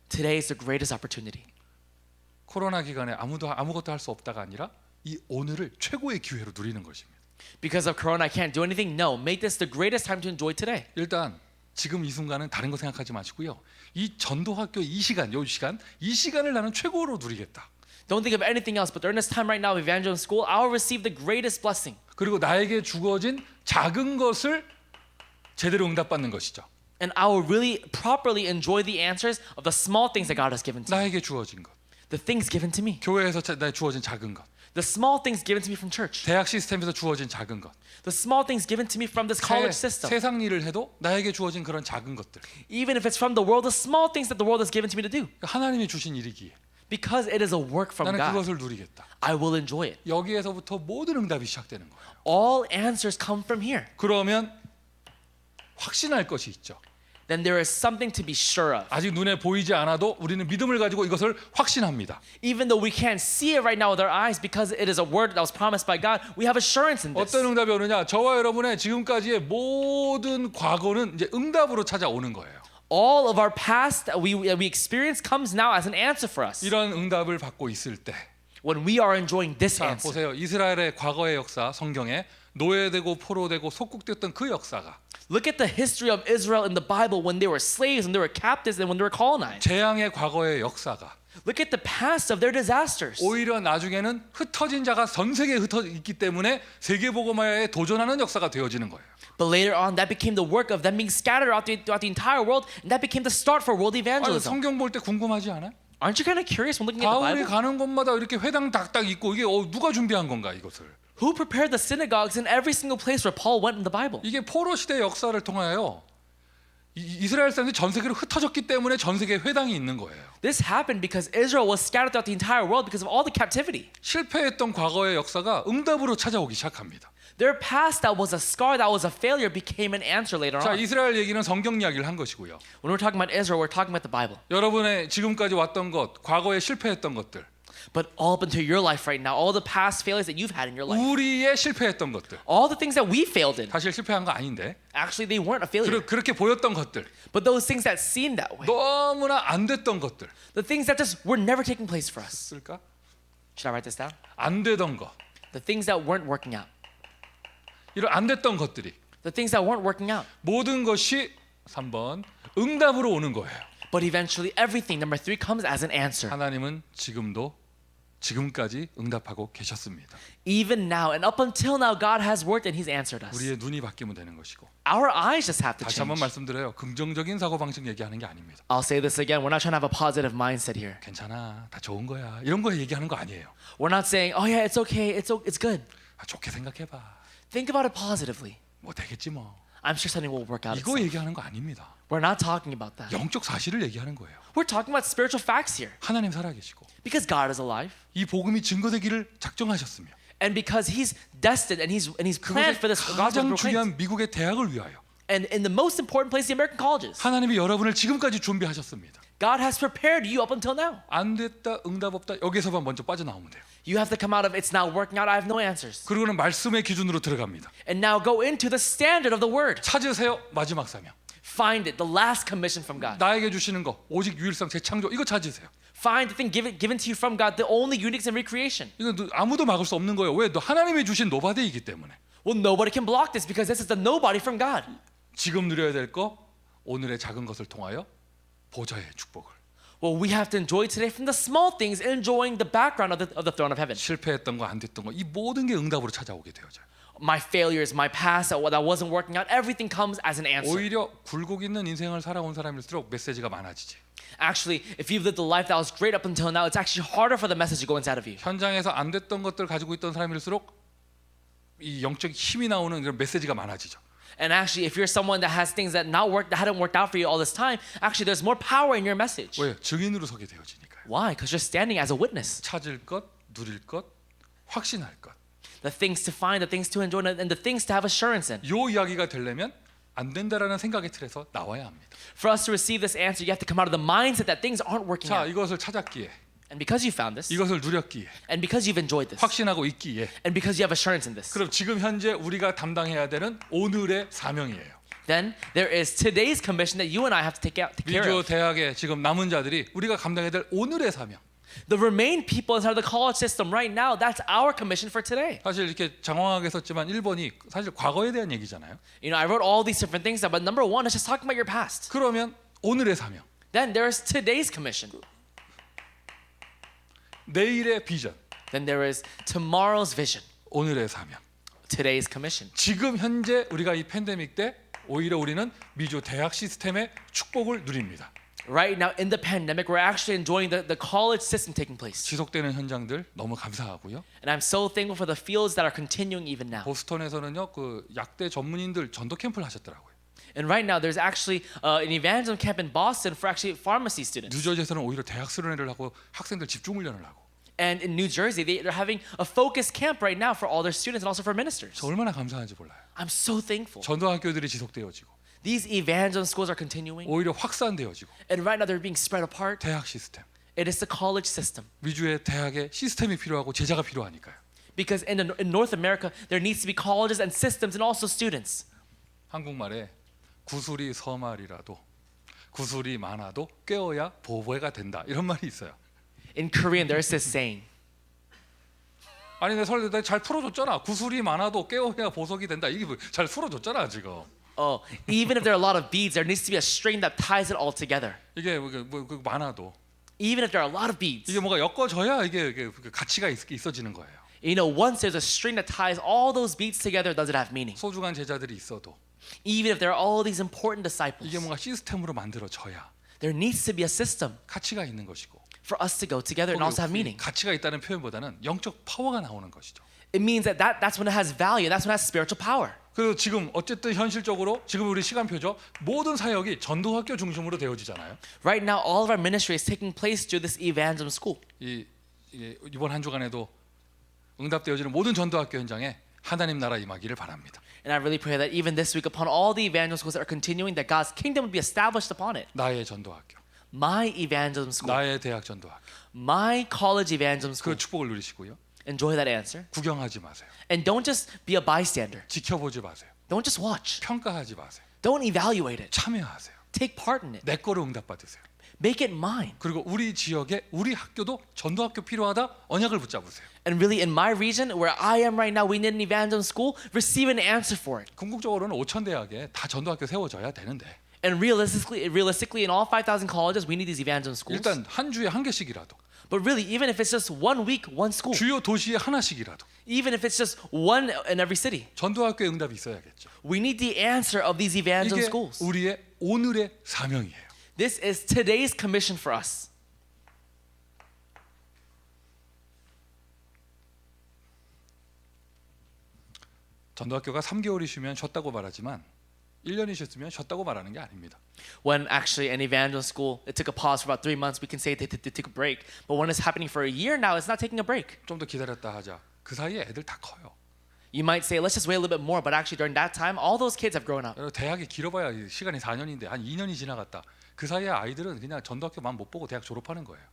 Today is the greatest opportunity. 코로나 기간에 아무것도 할 수 없다가 아니라 이 오늘을 최고의 기회로 누리는 것입니다. Because of Corona, I can't do anything. No, make this the greatest time to enjoy today. 일단 지금 이 순간은 다른 거 생각하지 마시고요. 이 전도학교 이 시간을 나는 최고로 누리겠다. Don't think of anything else. But during this time right now, evangelism school, I will receive the greatest blessing. 그리고 나에게 주어진 작은 것을 제대로 응답받는 것이죠. And I will really properly enjoy the answers of the small things that God has given to me. 나에게 주어진 것, The things given to me. 교회에서 나에 주어진 작은 것, The small things given to me from church. 대학 시스템에서 주어진 작은 것, The small things given to me from this college system. 세상 일을 해도 나에게 주어진 그런 작은 것들, Even if it's from the world, the small things that the world has given to me to do. 하나님이 주신 일이기에 Because it is a work from 나는 God, 그것을 누리겠다. I will enjoy it. 여기에서부터 모든 응답이 시작되는 거예요. All answers come from here. 그러면 확신할 것이 있죠. Then there is something to be sure of. 아직 눈에 보이지 않아도 우리는 믿음을 가지고 이것을 확신합니다. Even though we can't see it right now with our eyes because it is a word that was promised by God, we have assurance in this. 어떤 응답이 오느냐? 저와 여러분의 지금까지의 모든 과거는 이제 응답으로 찾아오는 거예요. All of our past that we experience comes now as an answer for us. 이런 응답을 받고 있을 때, When we are enjoying this 자 answer. 보세요. 이스라엘의 과거의 역사, 성경에 노예되고 포로되고 속국됐던 그 역사가 Look at the history of Israel in the Bible when they were slaves, when they were captives, and when they were colonized. 재앙의 과거의 역사가 Look at the past of their disasters. 오히려 나중에는 흩어진 자가 전 세계에 흩어져 있기 때문에 세계복음화에 도전하는 역사가 되어지는 거예요. But later on, that became the work of them being scattered throughout the entire world, and that became the start for world 아니, evangelism. 성경 볼 때 궁금하지 않아요? Aren't you kind of curious when looking at the 바울이 Bible? 가는 곳마다 이렇게 회당 딱딱 있고 이게 누가 준비한 건가 이것을? Who prepared the synagogues in every single place where Paul went in the Bible? 이게 포로 시대 역사를 통하여 이스라엘 사람들이 전 세계로 흩어졌기 때문에 전 세계에 회당이 있는 거예요. This happened because Israel was scattered throughout the entire world because of all the captivity. 실패했던 과거의 역사가 응답으로 찾아오기 시작합니다. Their past that was a scar, that was a failure, became an answer later 자, on. 이스라엘 얘기는 성경 이야기를 한 것이고요. When we're talking about Israel, we're talking about the Bible. 여러분의 지금까지 왔던 것, 과거에 실패했던 것들, But all up into your life right now, all the past failures that you've had in your life, 우리의 실패했던 것들, all the things that we failed in, 사실 실패한 거 아닌데 actually they weren't a failure. 그렇게 보였던 것들, But those things that seemed that way, 너무나 안 됐던 것들, the things that just were never taking place for us. 쓸까? Should I write this down? 안 되던 거, The things that weren't working out. 이런 안 됐던 것들이 The things that weren't working out. 모든 것이 3번 응답으로 오는 거예요. But eventually everything, number 3, comes as an answer. 하나님은 지금까지 응답하고 계셨습니다. Even now and up until now, God has worked and He's answered us. 우리의 눈이 바뀌면 되는 것이고. Our eyes just have to 다시 한번 change. 말씀드려요. 긍정적인 사고 방식 얘기하는 게 아닙니다. I'll say this again. We're not trying to have a positive mindset here. 괜찮아, 다 좋은 거야. 이런 거 얘기하는 거 아니에요. We're not saying, oh yeah, it's okay, it's good. 좋게 생각해봐. Think about it positively. 뭐 되겠지 뭐. I'm sure something will work out. 이거 itself. 얘기하는 거 아닙니다. We're not talking about that. 영적 사실을 얘기하는 거예요. We're talking about spiritual facts here. 하나님 살아계시고 Because God is alive, 이 복음이 증거되기를 작정하셨으며 and because He's destined and He's planned for this gospel to 가장 be proclaimed. 중요한 미국의 대학을 위하여 And in the most important place, the American colleges, 하나님이 여러분을 지금까지 준비하셨습니다. God has prepared you up until now. 안 됐다, 응답 없다. 여기서만 먼저 빠져나오면 돼요. You have to come out of it's not working out, I have no answers. 그리고는 말씀의 기준으로 들어갑니다. And now go into the standard of the word. 찾으세요. 마지막 사명. Find it, the last commission from God. 나에게 주시는 거 오직 유일성 재창조 이거 찾으세요. Find the thing given to you from God, the only uniqueness and recreation. 이거 아무도 막을 수 없는 거예요. 왜? 너 하나님이 주신 노바데이기 때문에. Well, nobody can block this because this is the nobody from God. 지금 누려야 될 거 오늘의 작은 것을 통하여 보좌의 축복을. Well, we have to enjoy today from the small things, enjoying the background of the throne of heaven. 실패했던 거 안 됐던 거 이 모든 게 응답으로 찾아오게 되어져요. My failures, my past, that wasn't working out, everything comes as an answer. 오히려 굴곡 있는 인생을 살아온 사람일수록 메시지가 많아지지. Actually, if you've lived a life that was great up until now, it's actually harder for the message to go inside of you. 현장에서 안 됐던 것들 가지고 있던 사람일수록 이 영적 힘이 나오는 그런 메시지가 많아지죠. And actually, if you're someone that has things that hadn't worked out for you all this time, actually there's more power in your message. 왜? 증인으로 서게 되어지니까요. Why? Because you're standing as a witness. 찾을 것, 누릴 것, 확신할 것. The things to find, the things to enjoy, and the things to have assurance in. 요 이야기가 되려면 안 된다라는 생각의 틀에서 나와야 합니다. For us to receive this answer, you have to come out of the mindset that things aren't working 자, out. 이것을 찾았기에, And because you found this, 이것을 누렸기에, and because you've enjoyed this, 확신하고 있기에, and because you have assurance in this, 그럼 지금 현재 우리가 담당해야 되는 오늘의 사명이에요. then there is today's commission that you and I have to take care 미주 of. 대학에 지금 남은 자들이 우리가 감당해야 될 오늘의 사명. The remain people inside of the college system right now, that's our commission for today. 사실 이렇게 장황하게 썼지만 1번이 사실 과거에 대한 얘기잖아요. You know, I wrote all these different things, but number one is just talking about your past. 그러면 오늘의 사명, Then there's today's commission. 내일의 비전, Then there is tomorrow's vision, 오늘의 사명. today's commission. 지금 현재 우리가 이 팬데믹 때 오히려 우리는 미주 대학 시스템의 축복을 누립니다. Right now, in the pandemic, we're actually enjoying the college system taking place. 지속되는 현장들 너무 감사하고요. And I'm so thankful for the fields that are continuing even now. 보스턴에서는요, 그 약대 전문인들 전도 캠프를 하셨더라고요. And right now, there's actually an evangelism camp in Boston for actually pharmacy students. 뉴저지에서는 오히려 대학 수련회를 하고 학생들 집중 훈련을 하고. And in New Jersey, they're having a focus camp right now for all their students and also for ministers. 저 얼마나 감사한지 몰라요. I'm so thankful. 전도학교들이 지속되어지고 These evangelism schools are continuing. 오히려 확산되어지고 And right now, they're being spread apart. 대학 시스템. It is the college system. 미주의 대학에 시스템이 필요하고 제자가 필요하니까요. Because in North America, there needs to be colleges and systems and also students. 한국말에 구슬이 서말이라도 구슬이 많아도 꿰어야 보배가 된다 이런 말이 있어요. In Korean, there's this saying. 아니 내 설교 잘 풀어줬잖아. 구슬이 많아도 꿰어야 보석이 된다. 이게 잘 풀어줬잖아 지금. Oh, even if there are a lot of beads, there needs to be a string that ties it all together. 이게 많아도 Even if there are a lot of beads. 이게 뭔가 엮어져야 이게 가치가 있어지는 거예요. You know, once there's a string that ties all those beads together, does it have meaning? 소중한 제자들이 있어도 Even if there are all these important disciples, 이게 뭔가 시스템으로 만들어져야 there needs to be a system 가치가 있는 것이고 for us to go together and also have meaning. 가치가 있다는 표현보다는 영적 파워가 나오는 것이죠. It means that's when it has value. That's when it has spiritual power. 그리고 지금 어쨌든 현실적으로 지금 우리 시간표죠. 모든 사역이 전도학교 중심으로 되어지잖아요. Right now, all of our ministry is taking place through this evangelism school. 이번 한 주간에도 응답되어지는 모든 전도학교 현장에 하나님 나라 임하기를 바랍니다. And I really pray that even this week, upon all the evangelism schools that are continuing, that God's kingdom would be established upon it. 나의 전도학교, My evangelism school, 나의 대학 전도학교 my college evangelism 그 school. 축복을 누리시고요. Enjoy that answer. 구경하지 마세요. And don't just be a bystander. 지켜보지 마세요. Don't just watch. 평가하지 마세요. Don't evaluate it. 참여하세요. Take part in it. 내 거로 응답받으세요. Make it mine. 그리고 우리 지역에 우리 학교도 전도학교 필요하다 언약을 붙잡으세요. And really, in my region, where I am right now, we need an evangelism school. Receive an answer for it. 궁극적으로는 5천 대학에 다 전도학교 세워져야 되는데 And realistically, in all 5,000 colleges, we need these evangelism schools. 일단 한 주에 한 개씩이라도 But really, even if it's just 1 week, 1 school, 주요 도시에 하나씩이라도 even if it's just 1 in every city, 전도학교에 응답이 있어야겠죠. we need the answer of these evangelism 이게 schools. 우리의 오늘의 사명이에요. This is today's commission for us. 전도학교가 3개월이 쉬면 쉬었다고 말하지만 1년이 쉬었으면 쉬었다고 말하는 게 아닙니다. When actually an evangelism school, it took a pause for about 3 months, we can say they took a break. But when it's happening for a year now, it's not taking a break. 좀 더 기다렸다 하자. 그 사이에 애들 다 커요. You might say, let's just wait a little bit more, but actually during that time, all those kids have grown up. 여러분, 대학이 길어봐야 시간이 4년인데 한 2년이 지나갔다. 그 사이에 아이들은 그냥 전도학교만 못 보고 대학 졸업하는 거예요.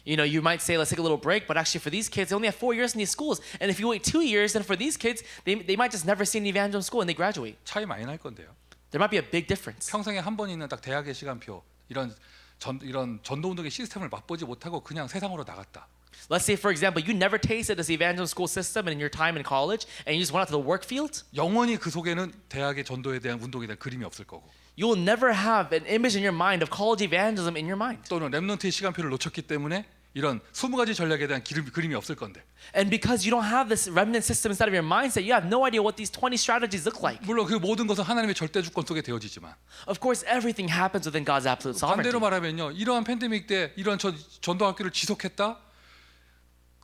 You know, you might say, let's take a little break, but actually for these kids, they only have 4 years in these schools. And if you wait 2 years, then for these kids, they might just never see an evangelism school and they graduate. 차이 많이 날 건데요. There might be a big difference. 평생에 한 번 있는 딱 대학의 시간표 이런 전도 운동의 시스템을 맛보지 못하고 그냥 세상으로 나갔다. Let's say, for example, you never tasted this evangelism school system in your time in college, and you just went out to the work field. 영원히 그 속에는 대학의 전도에 대한 운동에 대한 그림이 없을 거고. You will never have an image in your mind of college evangelism in your mind. 또는 렘넌트의 시간표를 놓쳤기 때문에 이런 20가지 전략에 대한 그림이 없을 건데. And because you don't have this remnant system inside of your mindset, you have no idea what these 20 strategies look like. 물론 그 모든 것은 하나님의 절대 주권 속에 되어지지만 Of course, everything happens within God's absolute 반대로 sovereignty. 말하면요, 이러한 팬데믹 때 이러한 전도학교를 지속했다.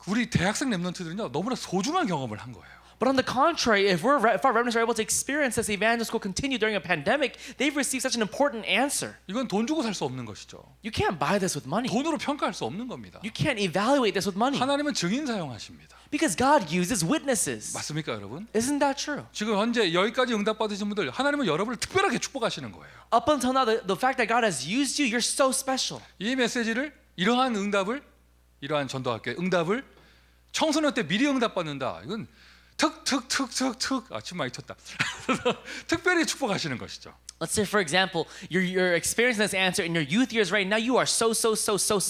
우리 대학생 렘넌트들은요 너무나 소중한 경험을 한 거예요. But on the contrary, if our remnants are able to experience this evangelism school continue during a pandemic, they've received such an important answer. 이건 돈 주고 살 수 없는 것이죠. You can't buy this with money. 돈으로 평가할 수 없는 겁니다. You can't evaluate this with money. 하나님은 증인 사용하십니다. Because God uses witnesses. 맞습니까, 여러분? Isn't that true? 지금 현재 여기까지 응답 받으신 분들, 하나님은 여러분을 특별하게 축복하시는 거예요. Up until now, the fact that God has used you, you're so special. 이 메시지를 이러한 응답을, 이러한 전도학교의 응답을 청소년 때 미리 응답 받는다. 이건 특 아침 많이 쳤다. 특별히 축복하시는 것이죠. Let's say, for example, you're experiencing this answer in your youth years right now. You are so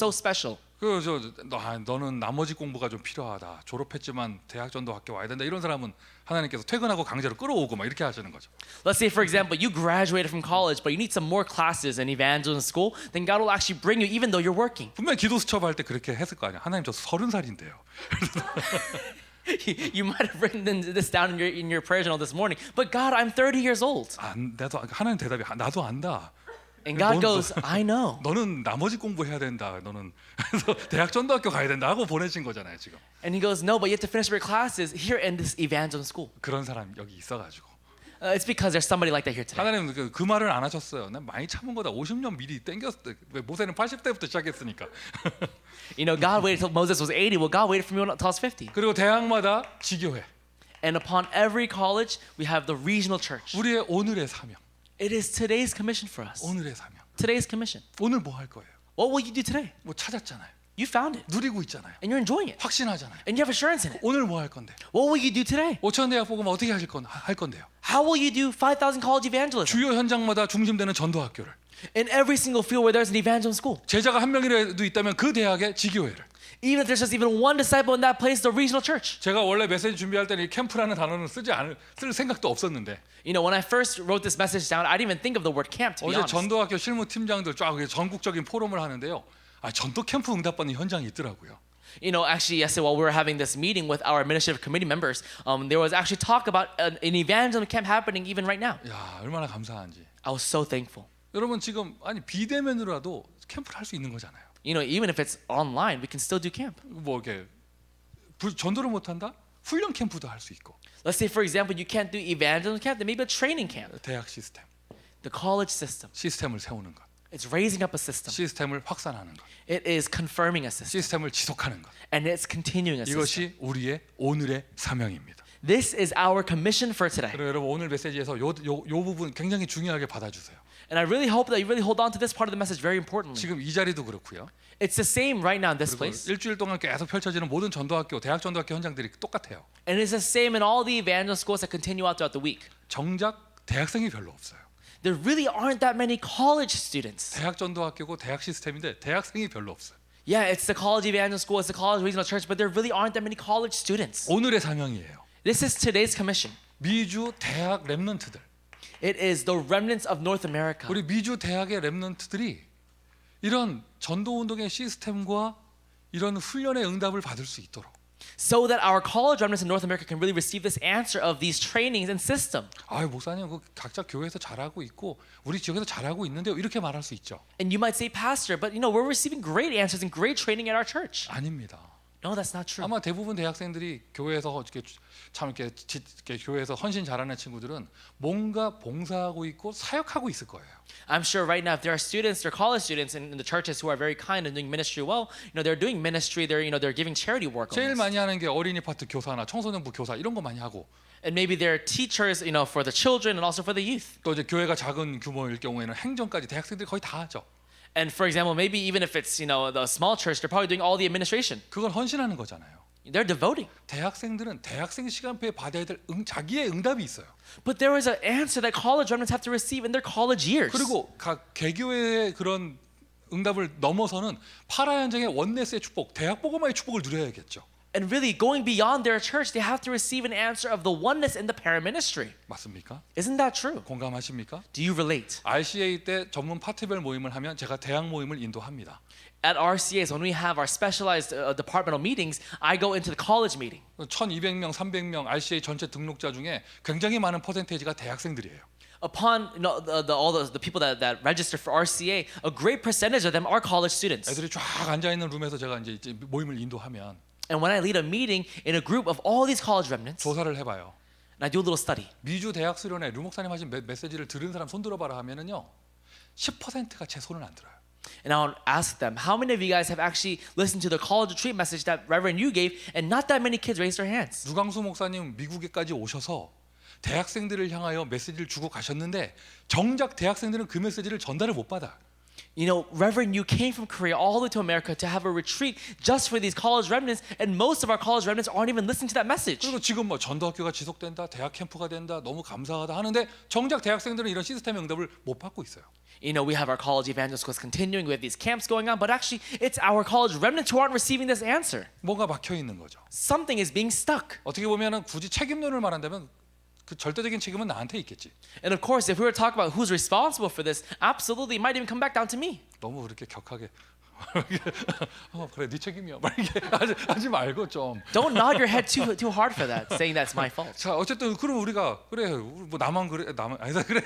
special. 너는 나머지 공부가 좀 필요하다. 졸업했지만 대학 전도 학교 와야 된다. 이런 사람은 하나님께서 퇴근하고 강제로 끌어오고 막 이렇게 하시는 거죠. Let's say, for example, you graduated from college, but you need some more classes in evangelism school. Then God will actually bring you, even though you're working. 분명 기도 수첩 할 때 그렇게 했을 거 아니야. 하나님 저 30살인데요. You might have written this down in your prayer journal this morning. But God, I'm 30 years old. 나도 하나님 대답이 나도 안다. And God 넌- goes, I know. 너는 나머지 공부해야 된다. 너는 그래서 대학 전도학교 가야 된다 하고 보내신 거잖아요 지금. And he goes, no, but you have to finish your classes here in this evangelism school. 그런 사람 여기 있어가지고 It's because there's somebody like that here today. 하나님 그 말을 안 하셨어요. 난 많이 참은 거다. 50년 미리 땡겼을 때 모세는 80대부터 시작했으니까. You know, God waited till Moses was 80. Well, God waited for me until I was 50. 그리고 대학마다 지교회. And upon every college, we have the regional church. 우리의 오늘의 사명. It is today's commission for us. 오늘의 사명. Today's commission. 오늘 뭐 할 거예요? What will you do today? 뭐 찾았잖아요. You found it, 누리고 있잖아요. and you're enjoying it, 확신하잖아요. and you have assurance in it. 오늘 뭐 할 건데? What will you do today? 5천 대학 복음 어떻게 할 건데요? How will you do 5,000 college evangelism? 주요 현장마다 중심되는 전도학교를. In every single field where there's an evangelism school. 제자가 한 명이라도 있다면 그 대학의 지교회를. Even if there's just even one disciple in that place, the regional church. 제가 원래 메시지 준비할 때는 이 캠프라는 단어는 쓸 생각도 없었는데 You know, when I first wrote this message down, I didn't even think of the word camp, to be 어제 honest. 전도학교 실무 팀장들 쫙 전국적인 포럼을 하는데요. 전도 캠프 응답받는 현장이 있더라고요. You know, actually, yesterday while we were having this meeting with our administrative committee members, there was actually talk about an evangelism camp happening even right now. 야, 얼마나 감사한지. I was so thankful. 여러분 지금 비대면으로라도 캠프를 할 수 있는 거잖아요. You know, even if it's online, we can still do camp. 뭐 이렇게 전도를 못 한다? 훈련 캠프도 할 수 있고. Let's say, for example, you can't do evangelism camp, then maybe a training camp. 대학 시스템, The college system. 시스템을 세우는 것, It's raising up a system. 시스템을 확산하는 것, It is confirming a system. 시스템을 지속하는 것. And it's continuing a system. 이것이 우리의 오늘의 사명입니다. This is our commission for today. 그리고 여러분 오늘 메시지에서 요 부분 굉장히 중요하게 받아주세요. And I really hope that you really hold on to this part of the message very importantly. 지금 이 자리도 그렇고요. It's the same right now in this 그리고 place. 일주일 동안 계속 펼쳐지는 모든 전도학교, 대학 전도학교 현장들이 똑같아요. And it's the same in all the evangelist schools that continue out throughout the week. 정작 대학생이 별로 없어요. There really aren't that many college students. 대학 전도학교고 대학 시스템인데 대학생이 별로 없어요. Yeah, it's the college evangelist school, it's the college regional church, but there really aren't that many college students. 오늘의 사명이에요. This is today's commission. 미주 대학 랩런트들. It is the remnants of North America. 우리 미주 대학의 랩런트들이 이런 전도 운동의 시스템과 이런 훈련의 응답을 받을 수 있도록 So that our college remnants in North America can really receive this answer of these trainings and system. 목사님 그 각자 교회에서 잘하고 있고 우리 지역에서 잘하고 있는데요. 이렇게 말할 수 있죠. And you might say, Pastor, but you know, we're receiving great answers and great training at our church. 아닙니다. No, that's not true. 아마 대부분 대학생들이 교회에서 이렇게 참 이렇게 교회에서 헌신 잘하는 친구들은 뭔가 봉사하고 있고 사역하고 있을 거예요. I'm sure right now, if there are students, there are college students in the churches who are very kind and doing ministry well, you know, they're doing ministry, they're giving charity work. 제일 많이 하는 게 어린이 파트 교사나 청소년부 교사 이런 거 많이 하고 And maybe they're teachers, you know, for the children and also for the youth. 또 이제 교회가 작은 규모일 경우에는 행정까지 대학생들이 거의 다 하죠. And for example, maybe even if it's, you know, the small church, they're probably doing all the administration. 그건 헌신하는 거잖아요. They're devoting. 대학생들은 대학생 시간표에 받아야 될 자기의 응답이 있어요. But there is an answer that college remnants have to receive in their college years. 그리고 각 개교회의 그런 응답을 넘어서는 파라 현장의 원네스의 축복, 대학 복음화의 축복을 누려야겠죠. And really, going beyond their church, they have to receive an answer of the oneness in the paraministry. 맞습니까? Isn't that true? 공감하십니까? Do you relate? RCA 때 전문 파트별 모임을 하면 제가 대학 모임을 인도합니다. At RCAs, when we have our specialized departmental meetings, I go into the college meeting. 1,200명, 300명 RCA 전체 등록자 중에 굉장히 많은 퍼센테이지가 대학생들이에요. Upon all the people that register for RCA, a great percentage of them are college students. 애들이 쫙 앉아 있는 룸에서 제가 이제 모임을 인도하면 And when I lead a meeting in a group of all these college remnants, 조사를 해봐요. and I do a little study, 미주 대학 수련회 류 목사님 하신 메시지를 들은 사람 손 들어봐라 하면은요 10%가 제 손을 안 들어요. and I'll ask them, how many of you guys have actually listened to the college retreat message that Reverend you gave, and not that many kids raised their hands? 누강수 목사님 미국에까지 오셔서 대학생들을 향하여 메시지를 주고 가셨는데 정작 대학생들은 그 메시지를 전달을 못 받아. You know, Reverend, you came from Korea all the way to America to have a retreat just for these college remnants, and most of our college remnants aren't even listening to that message. 그리고 지금 뭐 전도학교가 지속된다, 대학 캠프가 된다, 너무 감사하다 하는데 정작 대학생들은 이런 시스템의 응답을 못 받고 있어요. You know, we have our college evangelist schools continuing, we have these camps going on, but actually it's our college remnants who aren't receiving this answer. 뭐가 막혀 있는 거죠. Something is being stuck. 어떻게 보면은 굳이 책임론을 말한다면 그 절대적인 책임은 나한테 있겠지. And of course, if we were to talk about who's responsible for this, absolutely, it might even come back down to me. 너무 그렇게 격하게 그래 네 책임이야. 막 이렇게 하지 말고 좀. Don't nod your head too hard for that, saying that's my fault. 자 어쨌든 그럼 우리가 그래 뭐 나만 그래 나만 아니다 그래.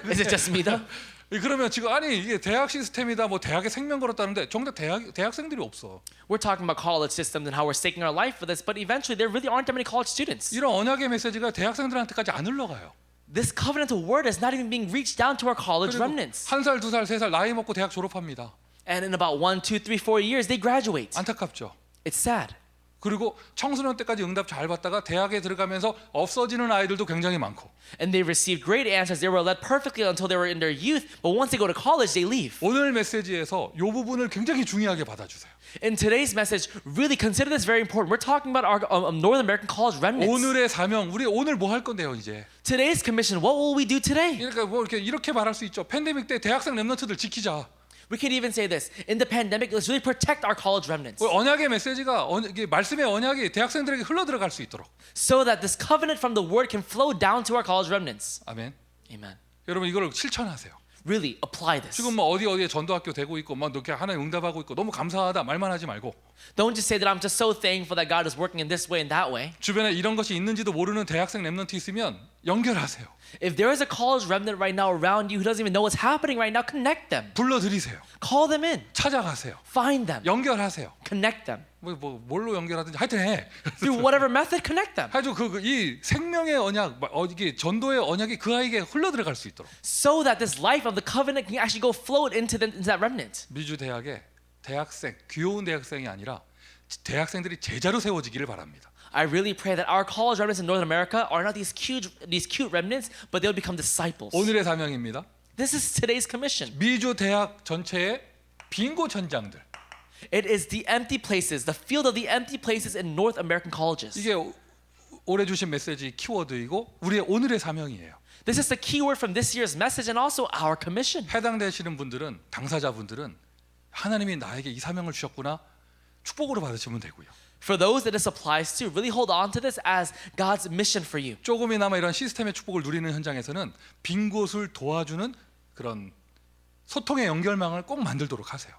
Is it just me though? 그러면 지금 아니 이게 대학 시스템이다 뭐 대학에 생명 걸었다는데 정작 대학생들이 없어. We're talking about college systems and how we're staking our life for this, but eventually there really aren't that many college students. 이런 언약의 메시지가 대학생들한테까지 안 흘러가요. This covenantal word is not even being reached down to our college remnants. 한 살, 두 살, 세 살 나이 먹고 대학 졸업합니다. And in about 1, 2, 3, 4 years, they graduate. 안타깝죠. It's sad. 그리고 청소년 때까지 응답 잘 받다가 대학에 들어가면서 없어지는 아이들도 굉장히 많고. And they received great answers. They were led perfectly until they were in their youth, but once they go to college, they leave. 오늘 메시지에서 이 부분을 굉장히 중요하게 받아주세요. In today's message, really consider this very important. We're talking about our North American college remnants. 오늘의 사명, 우리 오늘 뭐 할 건데요, 이제? Today's commission, what will we do today? 그러니까 뭐 이렇게 말할 수 있죠. 팬데믹 때 대학생 렘넌트들 지키자. We could even say this. In the pandemic, let's really protect our college remnants 언약의 메시지가 이게 말씀의 언약이 대학생들에게 흘러 들어갈 수 있도록. so that this covenant from the word can flow down to our college remnants. 아멘. Amen. 여러분 이걸 실천하세요. Really apply this. 지금 뭐 어디에 전도학교 되고 있고 막 이렇게 하나님 응답하고 있고 너무 감사하다 말만 하지 말고 Don't just say that I'm just so thankful that God is working in this way and that way. 주변에 이런 것이 있는지도 모르는 대학생 렘넌트 있으면 연결하세요. If there is a college remnant right now around you who doesn't even know what's happening right now, connect them. 불러들이세요. Call them in. 찾아가세요. Find them. 연결하세요. Connect them. 뭘로 연결하든지 하여튼 해. Through whatever method, connect them. 아주 이 생명의 언약, 이게 전도의 언약이 그 아이에게 흘러 들어갈 수 있도록. So that this life of the covenant can actually go float into that remnant. 미주 대학에 대학생, 귀여운 대학생이 아니라 대학생들이 제자로 세워지기를 바랍니다. I really pray that our college remnants in North America are not these cute remnants, but they'll become disciples. 오늘의 사명입니다. This is today's commission. 미주 대학 전체의 빈 곳 현장들. It is the empty places, the field of the empty places in North American colleges. 이게 올해 주신 메시지 키워드이고 우리의 오늘의 사명이에요. This is the key word from this year's message and also our commission. 해당되시는 분들은 당사자분들은 하나님이 나에게 이 사명을 주셨구나 축복으로 받으시면 되고요. For those that this applies to, really hold on to this as God's mission for you. 조금이나마 이런 시스템의 축복을 누리는 현장에서는 빈 곳을 도와주는 그런 소통의 연결망을 꼭 만들도록 하세요.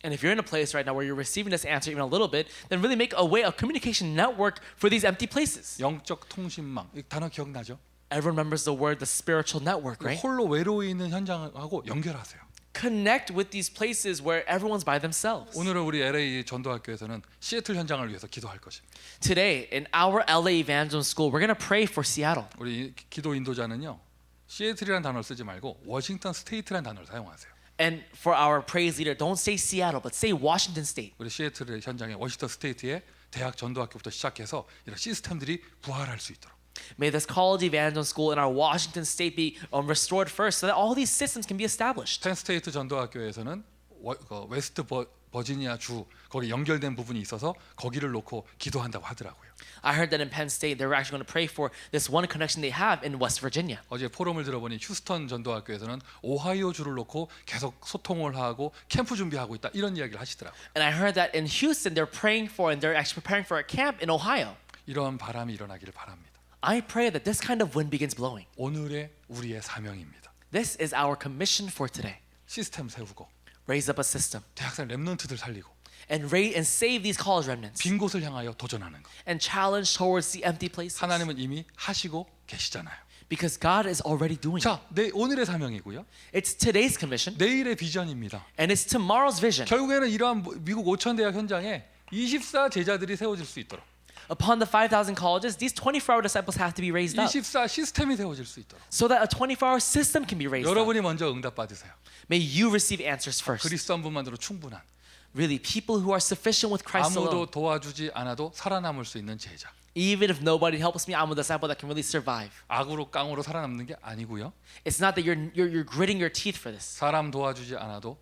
And if you're in a place right now where you're receiving this answer even a little bit, then really make a way, a communication network for these empty places. 영적 통신망, 이 단어 기억나죠? Everyone remembers the word, the spiritual network, right? 홀로 외로이 있는 현장하고 연결하세요. Connect with these places where everyone's by themselves. 오늘은 우리 LA 전도학교에서는 시애틀 현장을 위해서 기도할 것입니다. Today, in our LA Evangelism School, we're going to pray for Seattle. 우리 기도 인도자는요. 시애틀이라는 단어를 쓰지 말고 워싱턴 스테이트라는 단어를 사용하세요. And for our praise leader, don't say Seattle, but say Washington State. 우리 시애틀 현장에 워싱턴 스테이트의 대학 전도학교부터 시작해서 이런 시스템들이 부활할 수 있도록. May this college evangelism school in our Washington State be restored first so that all these systems can be established. 펜 스테이트 전도학교에서는 웨스트 버지니아 주 거기 연결된 부분이 있어서 거기를 놓고 기도한다고 하더라고요. I heard that in Penn State they were actually going to pray for this one connection they have in West Virginia. 어제 포럼을 들어보니 휴스턴 전도학교에서는 오하이오 주를 놓고 계속 소통을 하고 캠프 준비하고 있다 이런 이야기를 하시더라고요. And I heard that in Houston they're praying for and they're actually preparing for a camp in Ohio. 이런 바람이 일어나기를 바랍니다. I pray that this kind of wind begins blowing. 오늘의 우리의 사명입니다. This is our commission for today. 시스템 세우고 Raise up a system 대학생 렘넌트들 살리고 and save these college remnants 빈 곳을 향하여 도전하는 것. and challenge towards the empty places. 하나님은 이미 하시고 계시잖아요. Because God is already doing it. 자, 오늘의 사명이고요. It's today's commission 내일의 비전입니다. and it's tomorrow's vision. 결국에는 이러한 미국 5천 대학 현장에 24 제자들이 세워질 수 있도록. Upon the 5,000 colleges, these 24-hour disciples have to be raised up 24 시스템이 세워질 수 있도록. so that a 24-hour system can be raised up. 여러분이 먼저 응답 받으세요. May you receive answers first. 그리스도 한 분만으로 충분한. Really, people who are sufficient with Christ 아무도 alone. 도와주지 않아도 살아남을 수 있는 제자. Even if nobody helps me, I'm a disciple that can really survive. 악으로 깡으로 살아남는 게 아니고요. It's not that you're gritting your teeth for this. 사람 도와주지 않아도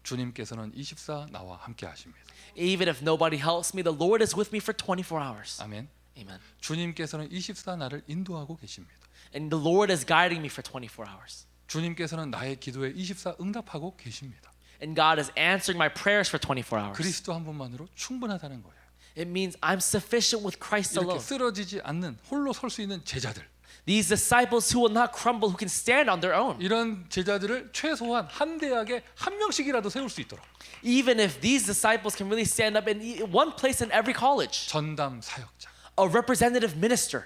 주님께서는 24 나와 함께 하십니다. Even if nobody helps me, the Lord is with me for 24 hours. 아멘. Amen. 주님께서는 24 나를 인도하고 계십니다. And the Lord is guiding me for 24 hours. 주님께서는 나의 기도에 24 응답하고 계십니다. And God is answering my prayers for 24 hours. 그리스도 한 분만으로 충분하다는 거예요. It means I'm sufficient with Christ 이렇게 alone. 쓰러지지 않는 홀로 설 수 있는 제자들. These disciples who will not crumble, who can stand on their own. 이런 제자들을 최소한 한 대학에 한 명씩이라도 세울 수 있도록 Even if these disciples can really stand up in one place in every college, 전담 사역자. a representative minister.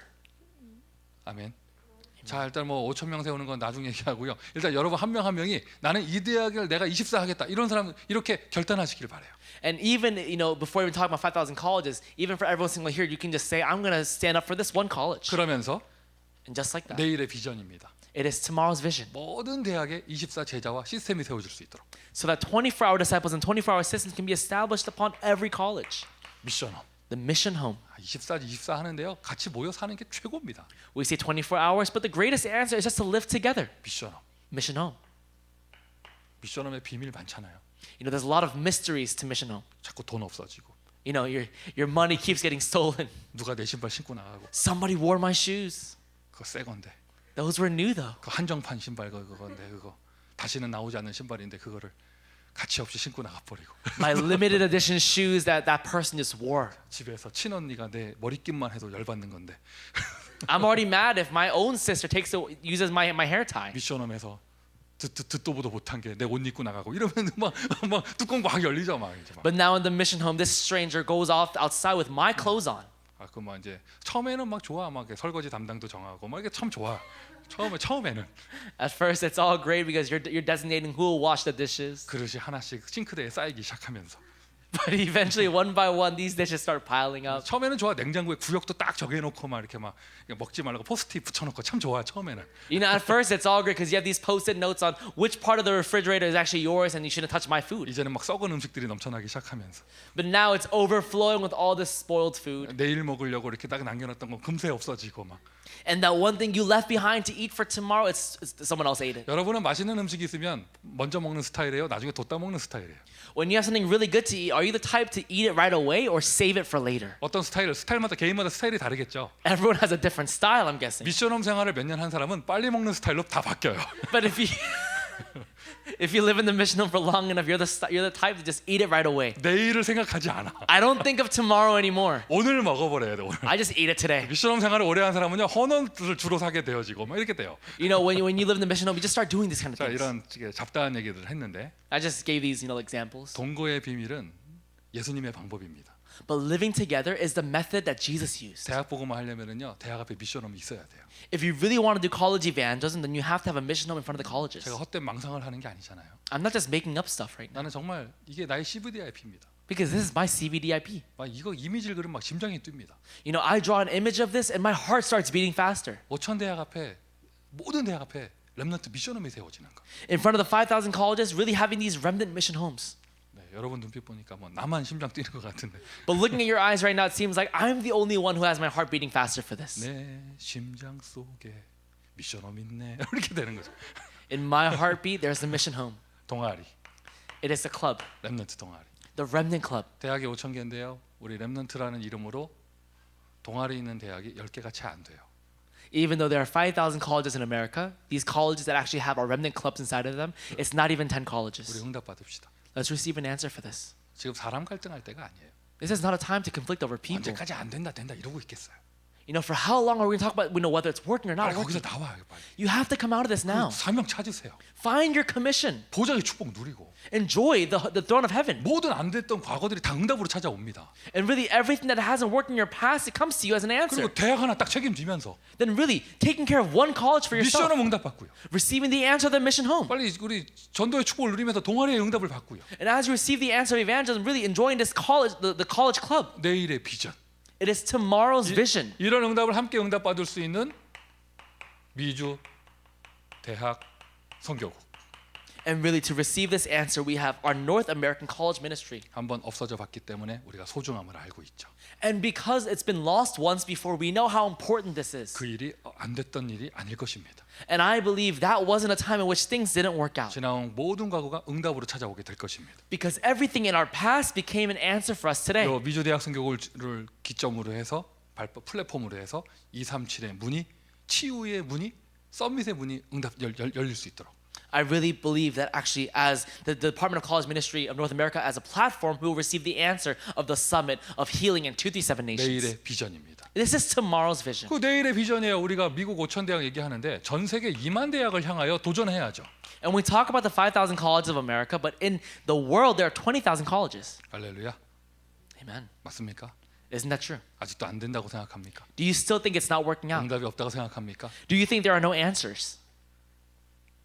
아멘. 자, 일단 뭐 5천 명 세우는 건 나중에 얘기하고요. 일단 여러분 한 명 한 명이 나는 이 대학을 내가 24 하겠다. 이런 사람 이렇게 결단하시길 바래요. And even, before even talking about 5,000 colleges, even for everyone single here, you can just say, I'm going to stand up for this one college. 그러면서 And just like that, 내일의 비전입니다. it is tomorrow's vision. 모든 대학에 24 제자와 시스템이 세워질 수 있도록 So that 24-hour disciples and 24-hour systems can be established upon every college. 미션홈. The mission home. 24 하는데요. 같이 모여 사는 게 최고입니다. We say 24 hours, but the greatest answer is just to live together. 미션홈. Mission home. 미션홈의 비밀 많잖아요. There's a lot of mysteries to mission home. 자꾸 돈 없어지고 Your money keeps getting stolen. 누가 내 신발 신고 나가고 Somebody wore my shoes. 그거 새 건데 Those were new though. 그 한정판 신발 그건데 그거 다시는 나오지 않는 신발인데 그거를 가치 없이 신고 나가버리고 My limited edition shoes that person just wore. 집에서 친언니가 내 머리끈만 해도 열받는 건데 I'm already mad if my own sister uses my hair tie. 미션홈에서 듣도 보도 못한 게 내 옷 입고 나가고 이러면 막 뚜껑 막 열리죠 막 이제 막. But now in the mission home, this stranger goes off outside with my clothes on. 아, 그 막 이제 처음에는 막 좋아 막 이렇게 설거지 담당도 정하고 막 이게 참 좋아. 처음에는 At first, it's all great because you're designating who will wash the dishes. 그릇이 하나씩 싱크대에 쌓이기 시작하면서 But eventually, one by one, these dishes start piling up. 처음에는 좋아. 냉장고에 구역도 딱 정해놓고 막 이렇게 막 먹지 말라고 포스트잇 붙여놓고 참 좋아 처음에는. At first, it's all great because you have these post-it notes on which part of the refrigerator is actually yours and you shouldn't touch my food. 이제는 막 썩은 음식들이 넘쳐나기 시작하면서 But now it's overflowing with all this spoiled food. 내일 먹으려고 이렇게 딱 남겨놨던 거 금세 없어지고 막. And that one thing you left behind to eat for tomorrow, it's someone else ate it. 여러분은 맛있는 음식이 있으면 먼저 먹는 스타일이에요? 나중에 뒀다 먹는 스타일이에요? When you have something really good to eat, are you the type to eat it right away or save it for later? 어떤 스타일마다 개인마다 스타일이 다르겠죠. Everyone has a different style, I'm guessing. 미션홈 생활을 몇 년 한 사람은 빨리 먹는 스타일로 다 바뀌어요. But if you live in the mission home for long enough, you're the type to just eat it right away. 내일을 생각하지 않아. I don't think of tomorrow anymore. 오늘 먹어버려야 돼 오늘. I just eat it today. 미션홈 생활을 오래 한 사람은요 헌옷을 주로 사게 되어지고 막 이렇게 돼요. When you live in the mission home, you just start doing these kind of 자 things. 이런 잡다한 얘기들을 했는데 I just gave these, examples. 동거의 비밀은 예수님의 방법입니다. But living together is the method that Jesus used. 대학 복음을 하려면은요 대학 앞에 미션홈이 있어야 돼요. If you really want to do college evangelism, then you have to have a mission home in front of the colleges. 제가 헛된 망상을 하는 게 아니잖아요. I'm not just making up stuff right now. 나는 정말 이게 나의 CVDIP입니다. Because this is my CVDIP. 막 이거 이미지를 그리면 막 심장이 뜁니다. I draw an image of this and my heart starts beating faster. 5천 대학 앞에 모든 대학 앞에 렘넌트 미션홈이 세워지는 거. In front of the 5,000 colleges, really having these remnant mission homes. 네, 여러분 눈빛 보니까 뭐 나만 심장 뛰는 것 같은데. But looking at your eyes right now, it seems like I'm the only one who has my heart beating faster for this. 내 심장 속에 미션홈 있네. 이렇게 되는 거죠. In my heartbeat, there's the mission home. 동아리, It is the club, 렘넌트 동아리. the remnant club. 대학이 5천 개인데요. 우리 렘넌트라는 이름으로 동아리 있는 대학이 10개가 채 안 돼요. Even though there are 5,000 colleges in America, these colleges that actually have our remnant clubs inside of them, it's not even 10 우리 colleges. 응답 받읍시다. Let's receive an answer for this. 지금 사람 갈등할 때가 아니에요. This is not a time to conflict over people. 언제까지 안 된다 이러고 있겠어요. For how long are we going to talk about whether it's working or not 빨리 거기서 working? 나와요, 빨리. You have to come out of this now. 사명 찾으세요. Find your commission. 보좌의 축복 누리고 Enjoy the throne of heaven. 모든 안 됐던 과거들이 다 응답으로 찾아옵니다. And really everything that hasn't worked in your past, it comes to you as an answer. 그리고 대학 하나 딱 책임지면서 Then really taking care of one college for yourself. 미션홈 응답 받고요. Receiving the answer of the mission home. 빨리 우리 전도의 축복을 누리면서 동아리의 응답을 받고요. And as you receive the answer of evangelism, really enjoying this college, the college club. 내일의 비전. It is tomorrow's vision. 이런 응답을 함께 응답 받을 수 있는 미주 대학 선교국 And really to receive this answer, we have our North American College Ministry. 한번 없어져 봤기 때문에 우리가 소중함을 알고 있죠. And because it's been lost once before, we know how important this is. 그 일이 안 됐던 일이 아닐 것입니다. And I believe that wasn't a time in which things didn't work out. 지나온 모든 과거가 응답으로 찾아오게 될 것입니다. Because everything in our past became an answer for us today. 요 미주 대학 선교국을 기점으로 해서 플랫폼으로 해서 237의 문이 치유의 문이 서밋의 문이 응답 열릴 수 있도록. I really believe that actually as the Department of College Ministry of North America as a platform, we will receive the answer of the summit of healing in 237 nations. 내일의 비전입니다. This is tomorrow's vision. 그 내일의 비전이에요. 우리가 미국 5천 대학 얘기하는데 전 세계 2만 대학을 향하여 도전해야죠. And we talk about the 5,000 colleges of America, but in the world there are 20,000 colleges. 할렐루야. Amen. 맞습니까? Isn't that true? 아직도 안 된다고 생각합니까? Do you still think it's not working out? 응답이 없다고 생각합니까? Do you think there are no answers?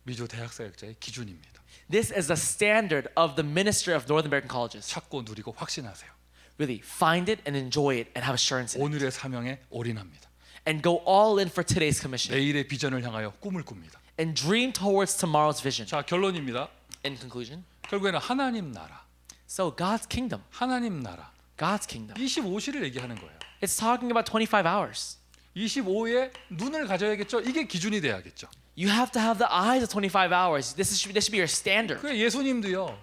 미주 대학 사역자의 기준입니다. This is the standard of the ministry of North American colleges. 찾고 누리고 확신하세요. Really, find it and enjoy it and have assurance in it. 오늘의 사명에 올인합니다. And go all in for today's commission. 내일의 비전을 향하여 꿈을 꿉니다. And dream towards tomorrow's vision. 자, 결론입니다. In conclusion, 결국에는 하나님 나라, so God's kingdom, 하나님 나라. God's kingdom. 25시를 얘기하는 거예요. It's talking about 25 hours. 25에 눈을 가져야겠죠. 이게 기준이 돼야겠죠. You have to have the eyes of 25 hours. This should be your standard. 그 예수님도요.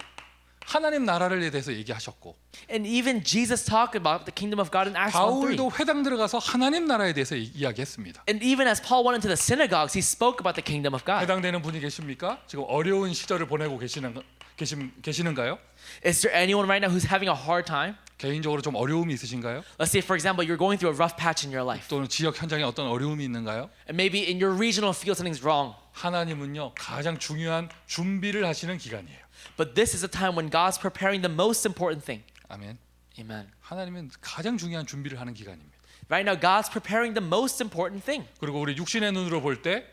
하나님 나라를 대해서 얘기하셨고 And even Jesus talked about the kingdom of God in Acts 1:3. 바울도 회당 들어가서 하나님 나라에 대해서 이야기했습니다. And even as Paul went into the synagogues, he spoke about the kingdom of God. 해당되는 분이 계십니까? 지금 어려운 시절을 보내고 계시는가요? Is there anyone right now who's having a hard time? 개인적으로 좀 어려움이 있으신가요? Let's say, for example, you're going through a rough patch in your life. 또는 지역 현장에 어떤 어려움이 있는가요? And maybe in your regional field something's wrong. 하나님은요 가장 중요한 준비를 하시는 기간이에요. But this is a time when God's preparing the most important thing. 아멘. Amen. 하나님은 가장 중요한 준비를 하는 기간입니다. Right now, God's preparing the most important thing. 그리고 우리 육신의 눈으로 볼 때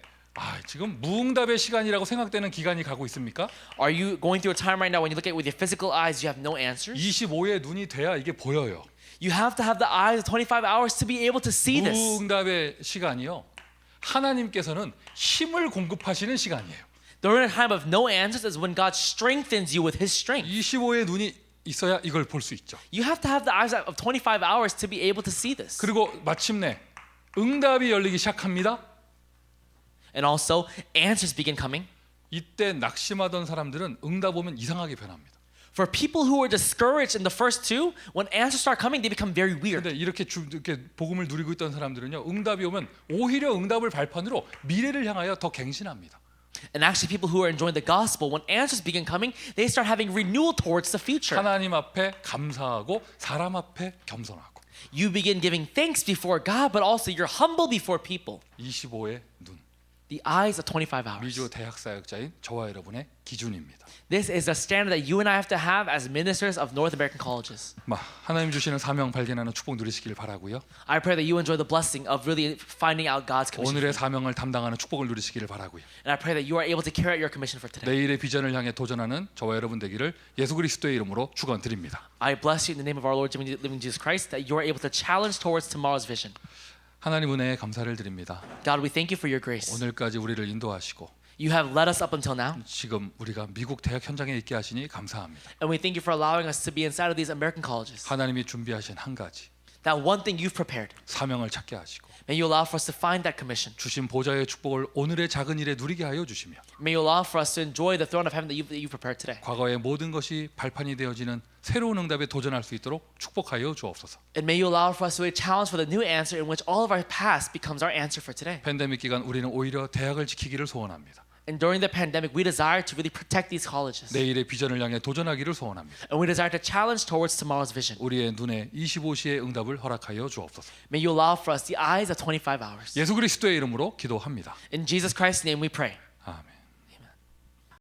지금 무응답의 시간이라고 생각되는 기간이 가고 있습니까? Are you going through a time right now when you look at it with your physical eyes, you have no answers? 25의 눈이 돼야 이게 보여요. You have to have the eyes of 25 hours to be able to see this. 무응답의 시간이요. 하나님께서는 힘을 공급하시는 시간이에요. During a time of no answers is when God strengthens you with His strength. 25의 눈이 있어야 이걸 볼 수 있죠. You have to have the eyes of 25 hours to be able to see this. 그리고 마침내 응답이 열리기 시작합니다. And also, answers begin coming. 이때 낙심하던 사람들은 응답 오면 이상하게 변합니다. For people who were discouraged in the first two, when answers start coming, they become very weird. 근데 이렇게 복음을 누리고 있던 사람들은요. 응답이 오면 오히려 응답을 발판으로 미래를 향하여 더 갱신합니다. And actually, people who are enjoying the gospel, when answers begin coming, they start having renewal towards the future. 하나님 앞에 감사하고 사람 앞에 겸손하고. You begin giving thanks before God, but also you're humble before people. 25의 눈. The eyes of 25 hours. 미주 대학 사역자인 저와 여러분의 기준입니다. This is the standard that you and I have to have as ministers of North American colleges. 하나님 주시는 사명 발견하는 축복 누리시길 바라고요. I pray that you enjoy the blessing of really finding out God's commission. 오늘의 사명을 담당하는 축복을 누리시기를 바라고요. And I pray that you are able to carry out your commission for today. 내일의 비전을 향해 도전하는 저와 여러분 되기를 예수 그리스도의 이름으로 축원드립니다. I bless you in the name of our Lord living Jesus Christ that you are able to challenge towards tomorrow's vision. 하나님 은혜에 감사를 드립니다. God, we thank you for your grace. 오늘까지 우리를 인도하시고 You have led us up until now, 지금 우리가 미국 대학 현장에 있게 하시니 감사합니다. and we thank you for allowing us to be inside of these American colleges. 하나님이 준비하신 한 가지 That one thing you've prepared, 사명을 찾게 하시고 may you allow for us to find that commission. 주신 보좌의 축복을 오늘의 작은 일에 누리게 하여 주시며 May you allow for us to enjoy the throne of heaven that you've prepared today. 과거의 모든 것이 발판이 되어지는 새로운 응답에 도전할 수 있도록 축복하여 주옵소서. And may you allow for us to challenge for the new answer in which all of our past becomes our answer for today. 팬데믹 기간 우리는 오히려 대학을 지키기를 소원합니다. And during the pandemic, we desire to really protect these colleges. 내일의 비전을 향해 도전하기를 소원합니다. And we desire to challenge towards tomorrow's vision. 우리의 눈에 25시의 응답을 허락하여 주옵소서. May you allow for us the eyes of 25 hours. 예수 그리스도의 이름으로 기도합니다. In Jesus Christ's name we pray.